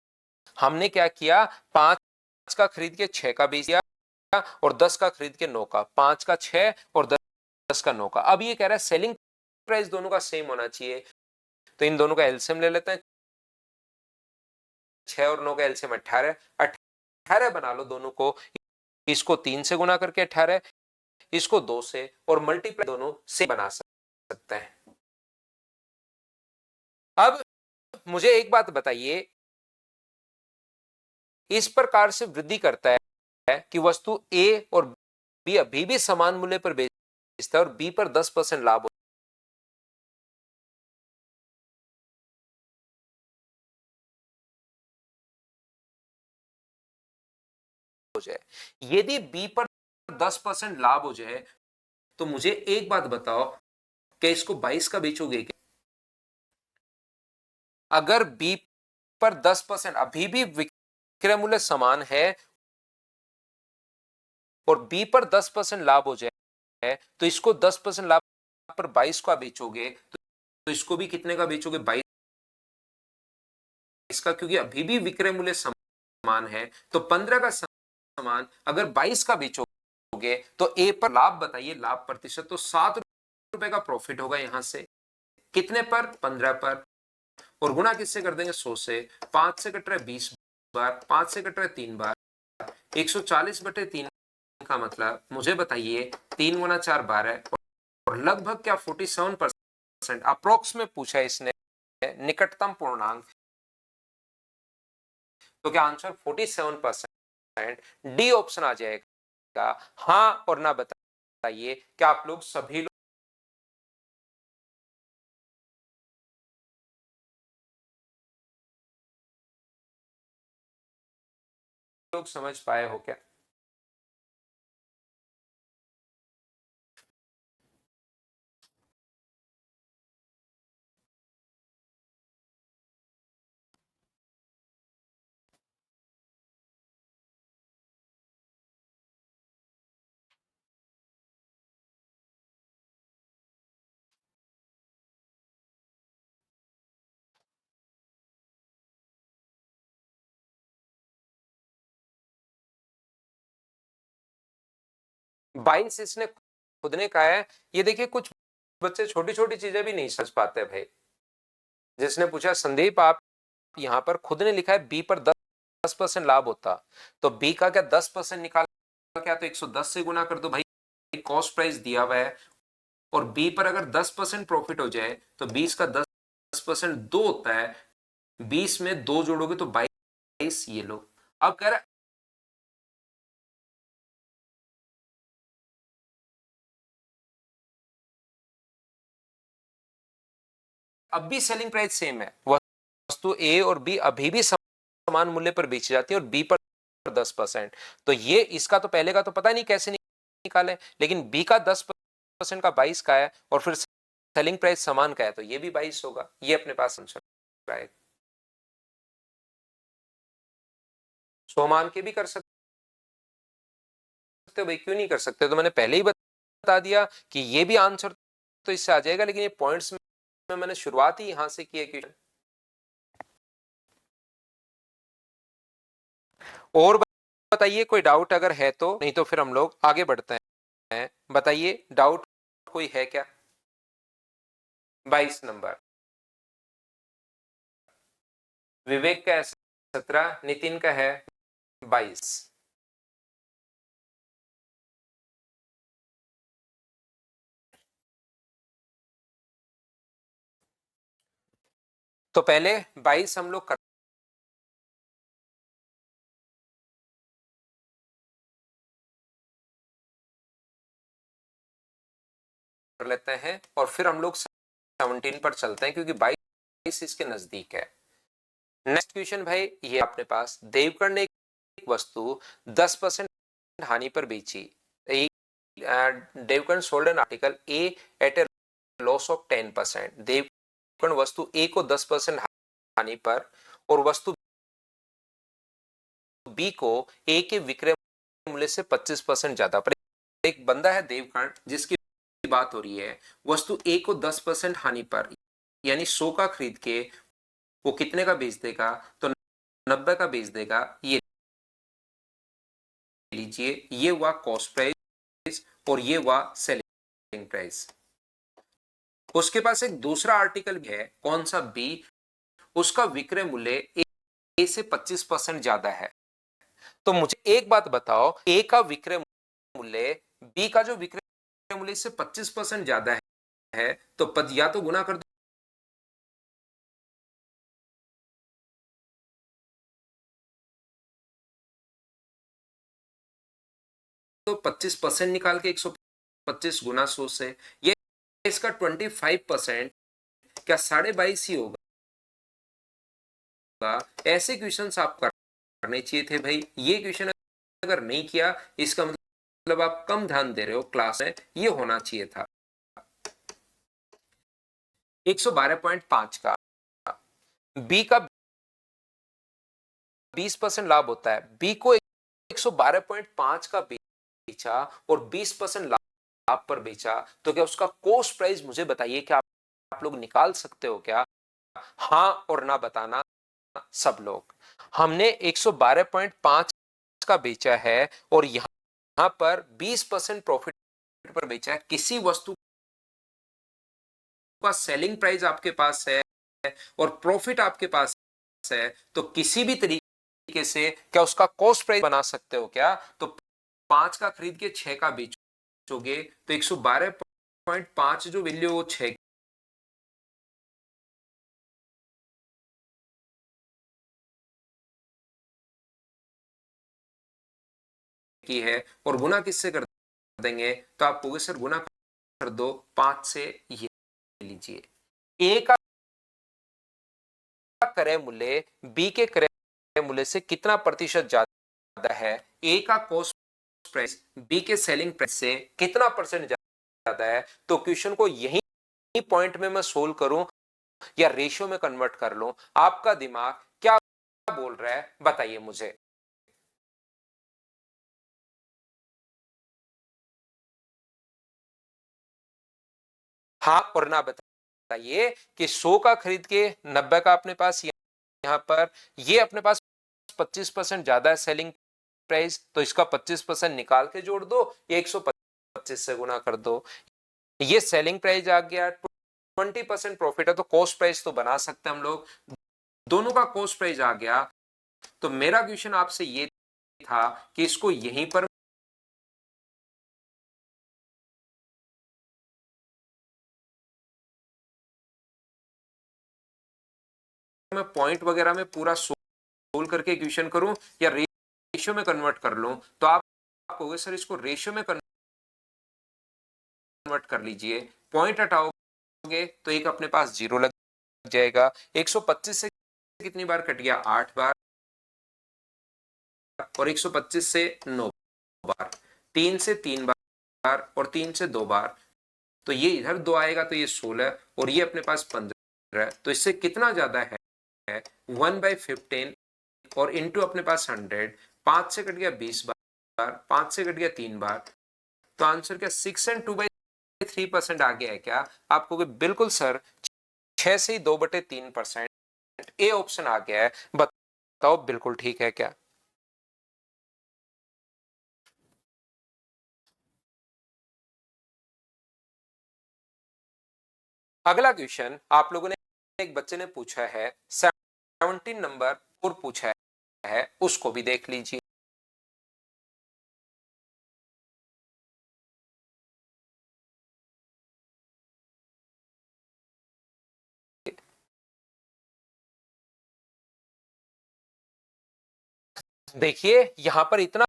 हमने क्या किया, 5 का खरीद के 6 का बेच दिया, और 10 का खरीद के 9 का। 5 का 6 और 10 का 9 का। अब ये कह रहा है सेलिंग प्राइस दोनों का सेम होना चाहिए, तो इन दोनों का एलसीएम ले लेते हैं। 6 और 9 का एलसीएम 18, 18 बना लो दोनों को। इसको 3 से गुना करके 18, इसको 2 से, और मल्टीप्लाई दोनों से बना सकते हैं। अब मुझे एक बात बताइए, इस प्रकार से वृद्धि करता है कि वस्तु ए और बी अभी भी समान मूल्य पर बेचता है और बी पर 10% लाभ हो जाए। यदि बी पर 10% लाभ हो जाए, तो मुझे एक बात बताओ, क्या इसको 22 का बेचोगे क्या। अगर बी पर 10% अभी भी विक्रय मूल्य समान है और बी पर 10% लाभ हो जाए, तो इसको 10% लाभ पर 22 का बेचोगे, तो इसको भी कितने का बेचोगे, 22 का, क्योंकि अभी भी विक्रय मूल्य समान समान है तो 15 का समान अगर 22 का बेचोगे तो ए पर लाभ बताइए, लाभ प्रतिशत, तो 7 रुपए का प्रॉफिट होगा यहां से। कितने पर? 15 पर। और गुणा किससे कर देंगे? 100 से। 5 से कट रहा है 20 बार, 5 से कट रहा है 3 बार, 140/3 का मतलब मुझे बताइए 3 गुना 4 12 और लगभग क्या 47% अप्रोक्स में पूछा है इसने, निकटतम पूर्णांक, तो क्या आंसर 47%, डी ऑप्शन आ जाएगा। हाँ और ना बताइए क्या आप लोग सभी लोग समझ पाए हो क्या? 22 इसने खुद ने कहा है। ये देखिए कुछ बच्चे छोटी छोटी चीजें भी नहीं समझ पाते भाई। जिसने पूछा संदीप आप यहाँ पर खुद ने लिखा है बी पर 10% लाभ होता, तो बी का क्या 10% निकाल, क्या तो 110 से गुना कर दो भाई, कॉस्ट प्राइस दिया हुआ है। और बी पर अगर 10% प्रॉफिट हो जाए तो 20 का 10% 2 होता है, 20 में 2 जोड़ोगे तो 22, ये लो। अब कह रहा अब भी सेलिंग प्राइस सेम है, वस्तु ए और बी अभी भी समान मूल्य पर बेची जाती है और बी पर 10%। तो ये इसका तो पहले का तो पता नहीं कैसे निकाले, लेकिन बी का 10% का 22 का है और फिर सेलिंग प्राइस समान का है तो ये भी 22 होगा। ये अपने पास आंसर आएगा। सोमान के भी कर सकते हो भाई, क्यों नहीं कर सकते? तो मैंने पहले ही बता दिया कि ये भी आंसर तो इससे आ जाएगा, लेकिन ये पॉइंट्स में मैंने शुरुआत ही यहां से की है कि और बताइए कोई डाउट अगर है तो, नहीं तो फिर हम लोग आगे बढ़ते हैं। बताइए डाउट कोई है क्या? 22 नंबर, विवेक का है 17, नितिन का है 22। तो पहले 22 हम लोग कर लेते हैं और फिर हम लोग 17 पर चलते हैं क्योंकि 22 इसके नजदीक है। नेक्स्ट क्वेश्चन भाई, ये अपने पास देवकर ने एक वस्तु 10% हानि पर बेची। Devkar sold an article A at a loss of 10%। Devkar वस्तु ए को 10% हानि पर और वस्तु बी को ए के विक्रय मूल्य से 25% ज्यादा पर। एक बंदा है देवकर्ण जिसकी बात हो रही है, वस्तु ए को 10% हानि पर यानी 100 का खरीद के वो कितने का बेच देगा? तो 90 का बेच देगा। ये लीजिए, ये हुआ कॉस्ट प्राइस और ये हुआ सेलिंग प्राइस। उसके पास एक दूसरा आर्टिकल भी है, कौन सा? बी। उसका विक्रय मूल्य ए से 25% ज्यादा है। तो मुझे एक बात बताओ, ए का विक्रय मूल्य बी का जो विक्रय मूल्य से 25% ज्यादा है तो पद या तो गुना कर दो, 25% निकाल के 125 गुना 100 से, ये इसका 25%, क्या 22.5 ही होगा? ऐसे क्वेश्चंस आप करने चाहिए थे भाई। ये क्वेश्चन अगर नहीं किया इसका मतलब आप कम ध्यान दे रहे हो क्लास में, ये होना चाहिए था। 112.5 का बी का 20% लाभ होता है, बी को 112.5 का बेचा और 20% लाभ पर बेचा, तो क्या उसका कॉस्ट प्राइस मुझे बताइए, क्या आप लोग निकाल सकते हो क्या? हाँ और ना बताना सब लोग। हमने 112.5 का बेचा है और यहां पर 20% प्रॉफिट पर बेचा है। किसी वस्तु का सेलिंग प्राइस आपके पास है और प्रॉफिट आपके पास है, तो किसी भी तरीके से क्या उसका कॉस्ट प्राइस बना सकते हो क्या? तो 5 का खरीद के 6 का बेचोगे तो 112.5 जो वैल्यू वो 6 की है और गुना किससे कर देंगे? तो आप कहोगे सर गुना कर दो 5 से, ये लीजिए ए का क्रय मूल्य बी के क्रय मूल्य से कितना प्रतिशत ज्यादा है? ए का कॉस्ट प्राइस बी के सेलिंग प्राइस से कितना परसेंट ज्यादा है? तो क्वेश्चन को यही पॉइंट में मैं सोल्व करूं या रेशियो में कन्वर्ट कर लूं, आपका दिमाग क्या बोल रहा है बताइए मुझे। हाँ और ना बताइए कि 100 का खरीद के 90 का अपने पास यहां पर ये अपने पास 25% ज्यादा है सेलिंग प्राइस, तो इसका 25% निकाल के जोड़ दो, ये 125 से गुना कर दो। ये सेलिंग प्राइस आ गया, 20% प्रॉफिट है तो कॉस्ट प्राइस तो बना सकते हैं हम लोग, दोनों का कॉस्ट प्राइस आ गया। तो मेरा क्वेश्चन आपसे ये था कि इसको यहीं पर मैं पॉइंट वगैरह में पूरा सोल्व करके क्वेश्चन करूं या रेशियो में कन्वर्ट कर लूं, तो आप कहोगे सर इसको रेशियो में कन्वर्ट कर लीजिए। पॉइंट हटाओगे तो एक अपने पास जीरो लग जाएगा। 125 से कितनी बार कट गया? 8 बार, और 125 से 9 बार, 3 से 3 बार और 3 से 2 बार, तो ये इधर 2 आएगा तो ये 16 और ये अपने पास 15, तो इससे कितना ज्यादा है? 1/15 और इंटू अपने पास 100, 5 से कट गया 20 बार, 5 से कट गया 3 बार, तो आंसर क्या 6 एंड 2/3% आ गया है क्या? आपको बिल्कुल सर 6 से ही 2/3% ए ऑप्शन आ गया है। बताओ बिल्कुल ठीक है क्या? अगला क्वेश्चन आप लोगों ने, एक बच्चे ने पूछा है 17 नंबर और पूछा है, उसको भी देख लीजिए। देखिए यहां पर इतना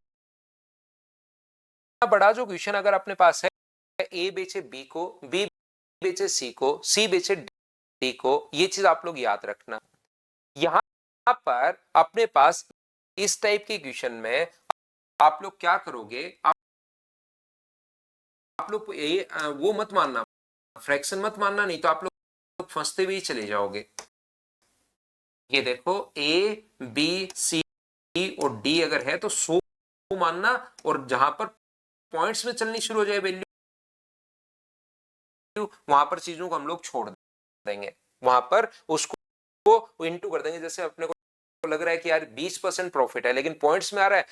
बड़ा जो क्वेश्चन अगर अपने पास है, ए बेचे बी को, बी बेचे सी को, सी बेचे डी को, ये चीज आप लोग याद रखना। यहां पर अपने पास इस टाइप के क्वेश्चन में आप लोग क्या करोगे, आप लोग ये वो मत मानना, फ्रैक्शन मत मानना, नहीं तो आप लोग फंसते हुए ही चले जाओगे। ये देखो ए बी सी और डी अगर है तो 100 मानना, और जहां पर पॉइंट्स में चलनी शुरू हो जाए वैल्यू, वहां पर चीजों को हम लोग छोड़ देंगे, वहां पर उसको इंटू कर देंगे। जैसे अपने को लग रहा है कि यार 20% प्रॉफिट है लेकिन पॉइंट्स में आ रहा है,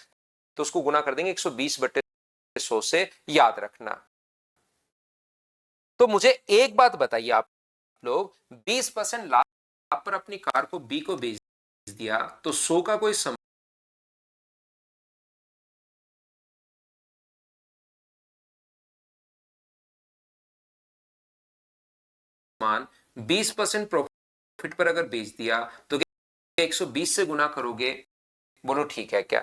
तो उसको गुना कर देंगे 120/100 से, याद रखना। तो मुझे एक बात बताइए आप लोग, 20% लाभ पर अपनी कार को बी को बेच दिया तो 100 का कोई सामान 20% प्रॉफिट पर अगर बेच दिया तो क्या 120 से गुना करोगे? बोलो ठीक है क्या?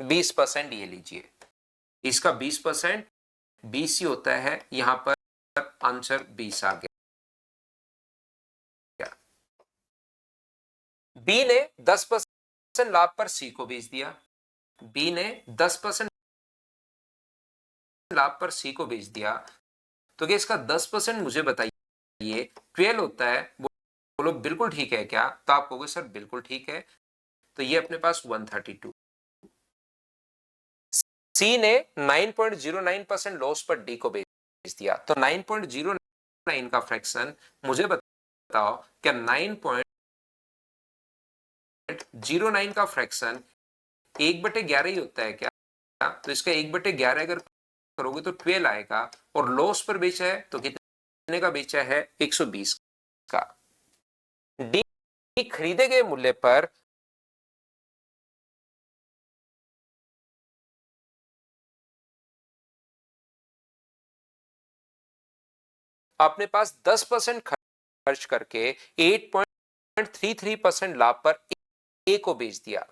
20% ये लीजिए, इसका 20% 20 ही होता है, यहां पर आंसर 20 आ गया। बी ने 10% लाभ पर सी को बेच दिया, बी ने 10% लाभ पर सी को बेच दिया, तो क्या इसका 10% मुझे बताइए 12 होता है? बोलो बिल्कुल ठीक है क्या? तो आप कहोगे सर बिल्कुल ठीक है, तो ये अपने पास 132। सी ने 9.09% लॉस पर डी को बेच दिया, तो 9.09 का फ्रैक्शन मुझे बताओ क्या 9. 09 का फ्रैक्शन 1/11 ही होता है क्या? तो इसका 1/11 अगर करोगे तो 12 आएगा, और लॉस पर बेचा है तो कितने का बेचा है? 120 का। डी खरीदे गए मूल्य पर अपने पास 10% खर्च करके 8.33% लाभ पर ए को बेच दिया।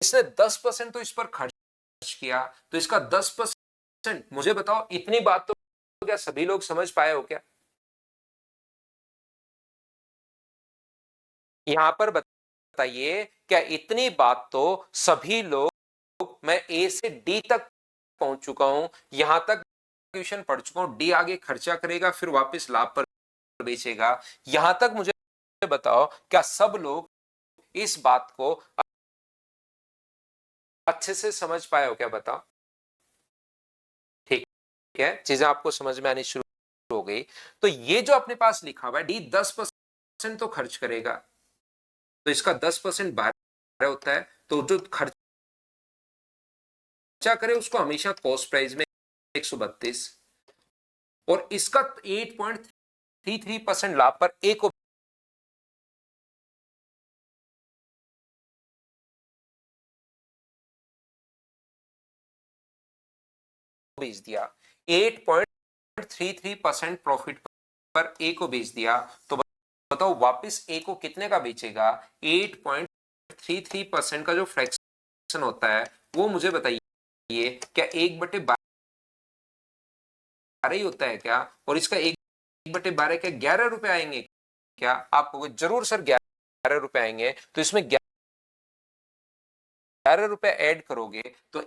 इसने 10% तो इस पर खर्च किया, तो इसका 10%, मुझे बताओ इतनी बात तो क्या सभी लोग समझ पाए हो क्या? यहां पर बताइए, क्या इतनी बात तो सभी लोग, मैं ए से डी तक पहुंच चुका हूं, यहां तक ट्यूशन पढ़ चुका हूं, डी आगे खर्चा करेगा फिर वापस लाभ पर बेचेगा, यहां तक मुझे बताओ क्या सब लोग इस बात को अच्छे से समझ पाए हो क्या? बताओ। ठीक है, चीजें आपको समझ में आनी शुरू हो गई। तो ये जो अपने पास लिखा हुआ है डी 10% तो खर्च करेगा, तो इसका 10% 12 होता है, तो जो खर्चा करे उसको हमेशा कॉस्ट प्राइस में 132, और इसका 8.33% लाभ पर ए को बेच दिया, 8.33% प्रॉफिट पर ए को बेच दिया, तो बताओ वापस ए को कितने का बेचेगा? 8.33% का जो फ्रैक्शन होता है वो मुझे बताइए, क्या 1/12 ही होता है क्या? और इसका 1/12 क्या 11 रुपए आएंगे क्या? आपको जरूर सर 11 रुपए आएंगे, तो इसमें 11 रुपए ऐड करोगे तो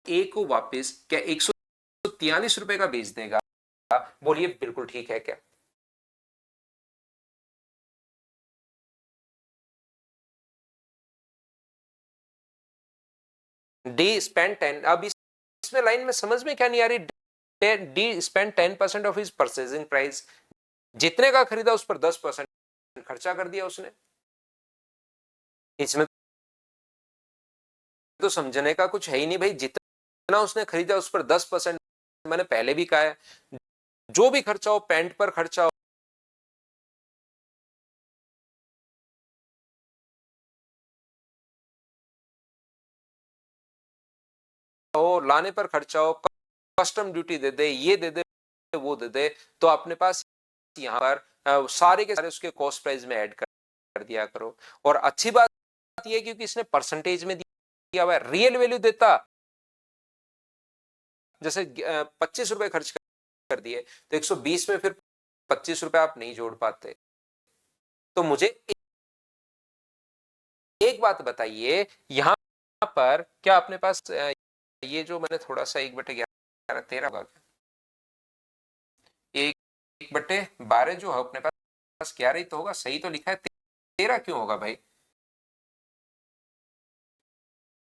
ए को वापस क्या 143 रुपए का बेच देगा? बोलिए बिल्कुल ठीक है क्या? डी स्पेंड 10, अब इसमें लाइन में समझ में क्या नहीं आ रही? D spend 10% of his purchasing price, जितने का खरीदा उस पर 10% खर्चा कर दिया उसने। इसमें तो समझने का कुछ है ही नहीं भाई, जितना उसने खरीदा उस पर 10%, मैंने पहले भी कहा है, जो भी खर्चा हो, पैंट पर खर्चा हो, लाने पर खर्चा हो, कस्टम ड्यूटी दे दे, ये दे दे, वो दे दे, तो अपने पास यहाँ पर सारे के सारे उसके कॉस्ट प्राइस में ऐड कर दिया करो। और अच्छी बात ये, क्योंकि इसने परसेंटेज में दिया हुआ है, रियल वैल्यू देता, जैसे 25 रुपए खर्च कर दिए तो 120 में फिर 25 रुपए आप नहीं जोड़ पाते। तो मुझे एक बात बताइए, यहां पर क्या अपने पास ये जो मैंने थोड़ा सा 1/11 13 होगा क्या? 1/12 जो है अपने पास 11 ही तो होगा, सही तो लिखा है, 13 क्यों होगा भाई?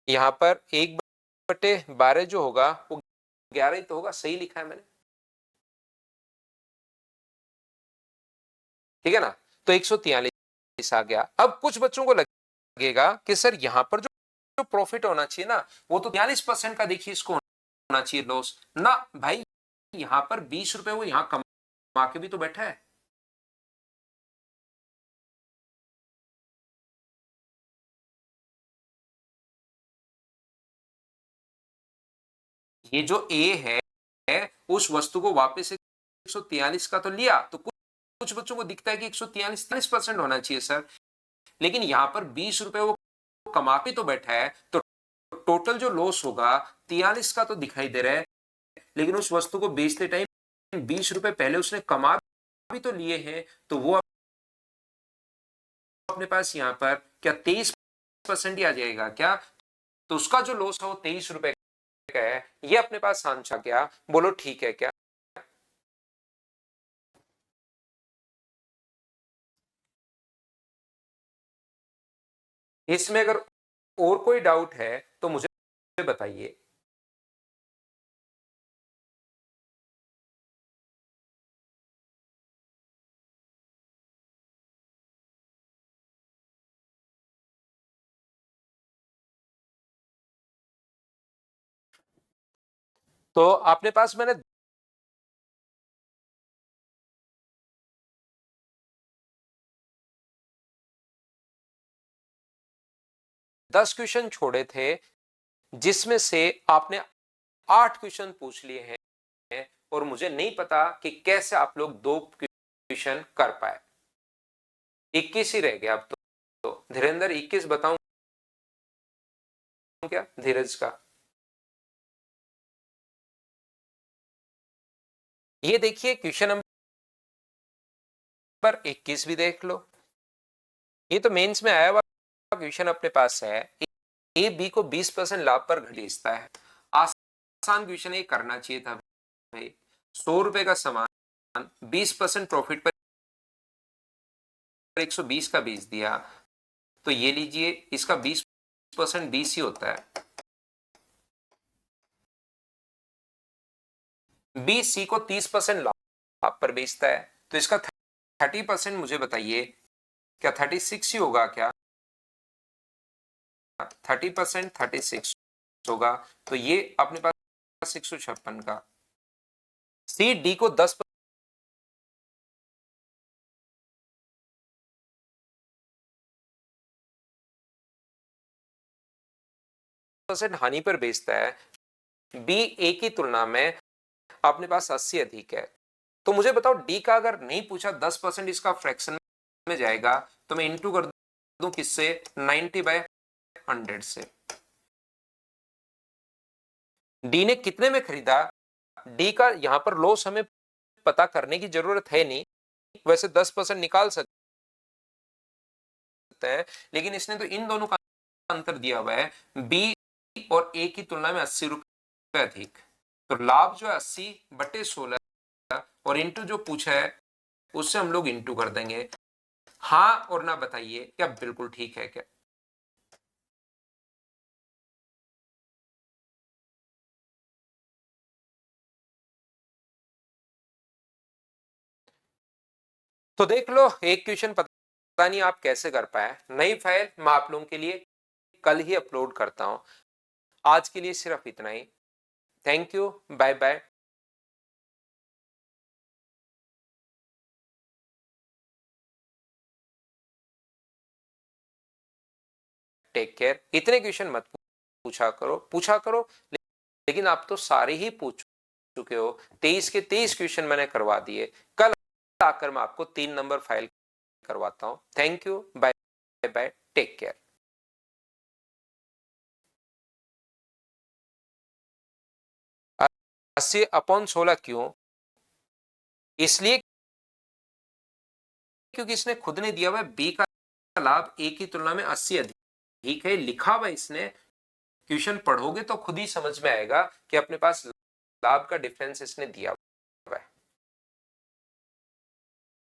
यहाँ पर 1/12 जो होगा वो 11 ही तो होगा, सही लिखा है मैंने, ठीक है ना? तो 143 आ गया। अब कुछ बच्चों को लगेगा कि सर यहाँ पर जो प्रॉफिट होना चाहिए ना, वो तो 43% का, देखिए इसको होना चाहिए लॉस ना भाई, यहाँ पर 20 रुपए वो यहाँ कमा के भी तो बैठा है। ये जो ए है उस वस्तु को वापस 143 का तो लिया, तो कुछ बच्चों को दिखता है कि 143 होना चाहिए सर, लेकिन यहाँ पर 20 रुपए वो कमा के तो बैठा है, तो टोटल जो लॉस होगा 43 का तो दिखाई दे रहा है, लेकिन उस वस्तु को बेचते टाइम 20 रुपए पहले उसने कमा भी तो लिए हैं, तो वो अपने पास यहाँ पर क्या 23% ही आ जाएगा क्या? तो उसका जो लॉस है वो 23 रुपए का है, ये अपने पास आंसर क्या? बोलो ठीक है क्या? इसमें अगर और कोई डाउट है तो मुझे बताइए। तो आपने पास मैंने 10 क्वेश्चन छोड़े थे, जिसमें से आपने 8 क्वेश्चन पूछ लिए हैं और मुझे नहीं पता कि कैसे आप लोग 2 क्वेश्चन कर पाए। 21 ही रह गया अब तो धीरेन्द्र 21 बताऊं क्या धीरज का? ये देखिए क्वेश्चन नंबर 21 भी देख लो। ये तो मेंस में आया हुआ क्वेश्चन अपने पास है। ए बी को 20% लाभ पर घसीटता है। आसान क्वेश्चन ये करना चाहिए था भाई। 100 रुपए का सामान 20% प्रॉफिट पर 120 का बेच दिया, तो ये लीजिए इसका 20% 20 ही होता है। बी सी को 30% लाभ पर बेचता है, तो इसका 30% मुझे बताइए क्या 36 ही होगा क्या? 30% 36 होगा, तो ये अपने पास 156 का। सी डी को 10% हानि पर बेचता है, बी ए की तुलना में अपने पास 80 अधिक है। तो मुझे बताओ डी का अगर नहीं पूछा 10% इसका फ्रैक्शन में जाएगा, तो मैं इंटू कर दूं किससे? 90/100 से। डी ने कितने में खरीदा? डी का यहां पर लॉस हमें पता करने की जरूरत है नहीं, वैसे 10% निकाल सकते हैं, लेकिन इसने तो इन दोनों का अंतर दिया हुआ है, बी और ए की तुलना में 80 रुपए अधिक। तो लाभ जो है 80/16 और इंटू जो पूछा है उससे हम लोग इंटू कर देंगे। हाँ और ना बताइए क्या बिल्कुल ठीक है क्या? तो देख लो एक क्वेश्चन पता नहीं आप कैसे कर पाए। नई फाइल मैं आप लोगों के लिए कल ही अपलोड करता हूं। आज के लिए सिर्फ इतना ही। Thank you, bye bye, take care. इतने क्वेश्चन मत पूछा करो, लेकिन आप तो सारे ही पूछ चुके हो। 23 के 23 क्वेश्चन मैंने करवा दिए। कल आकर मैं आपको 3 नंबर फाइल करवाता हूं। Thank you, bye bye, take care. 80/16 क्यों? इसलिए क्योंकि इसने खुद ने दिया हुआ है बी का लाभ ए की तुलना में 80 अधिक है, लिखा हुआ इसने। क्वेश्चन पढ़ोगे तो खुद ही समझ में आएगा कि अपने पास लाभ का डिफरेंस इसने दिया हुआ है।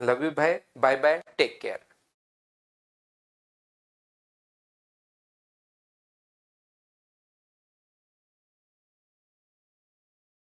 लव यू भाई, बाय बाय, टेक केयर।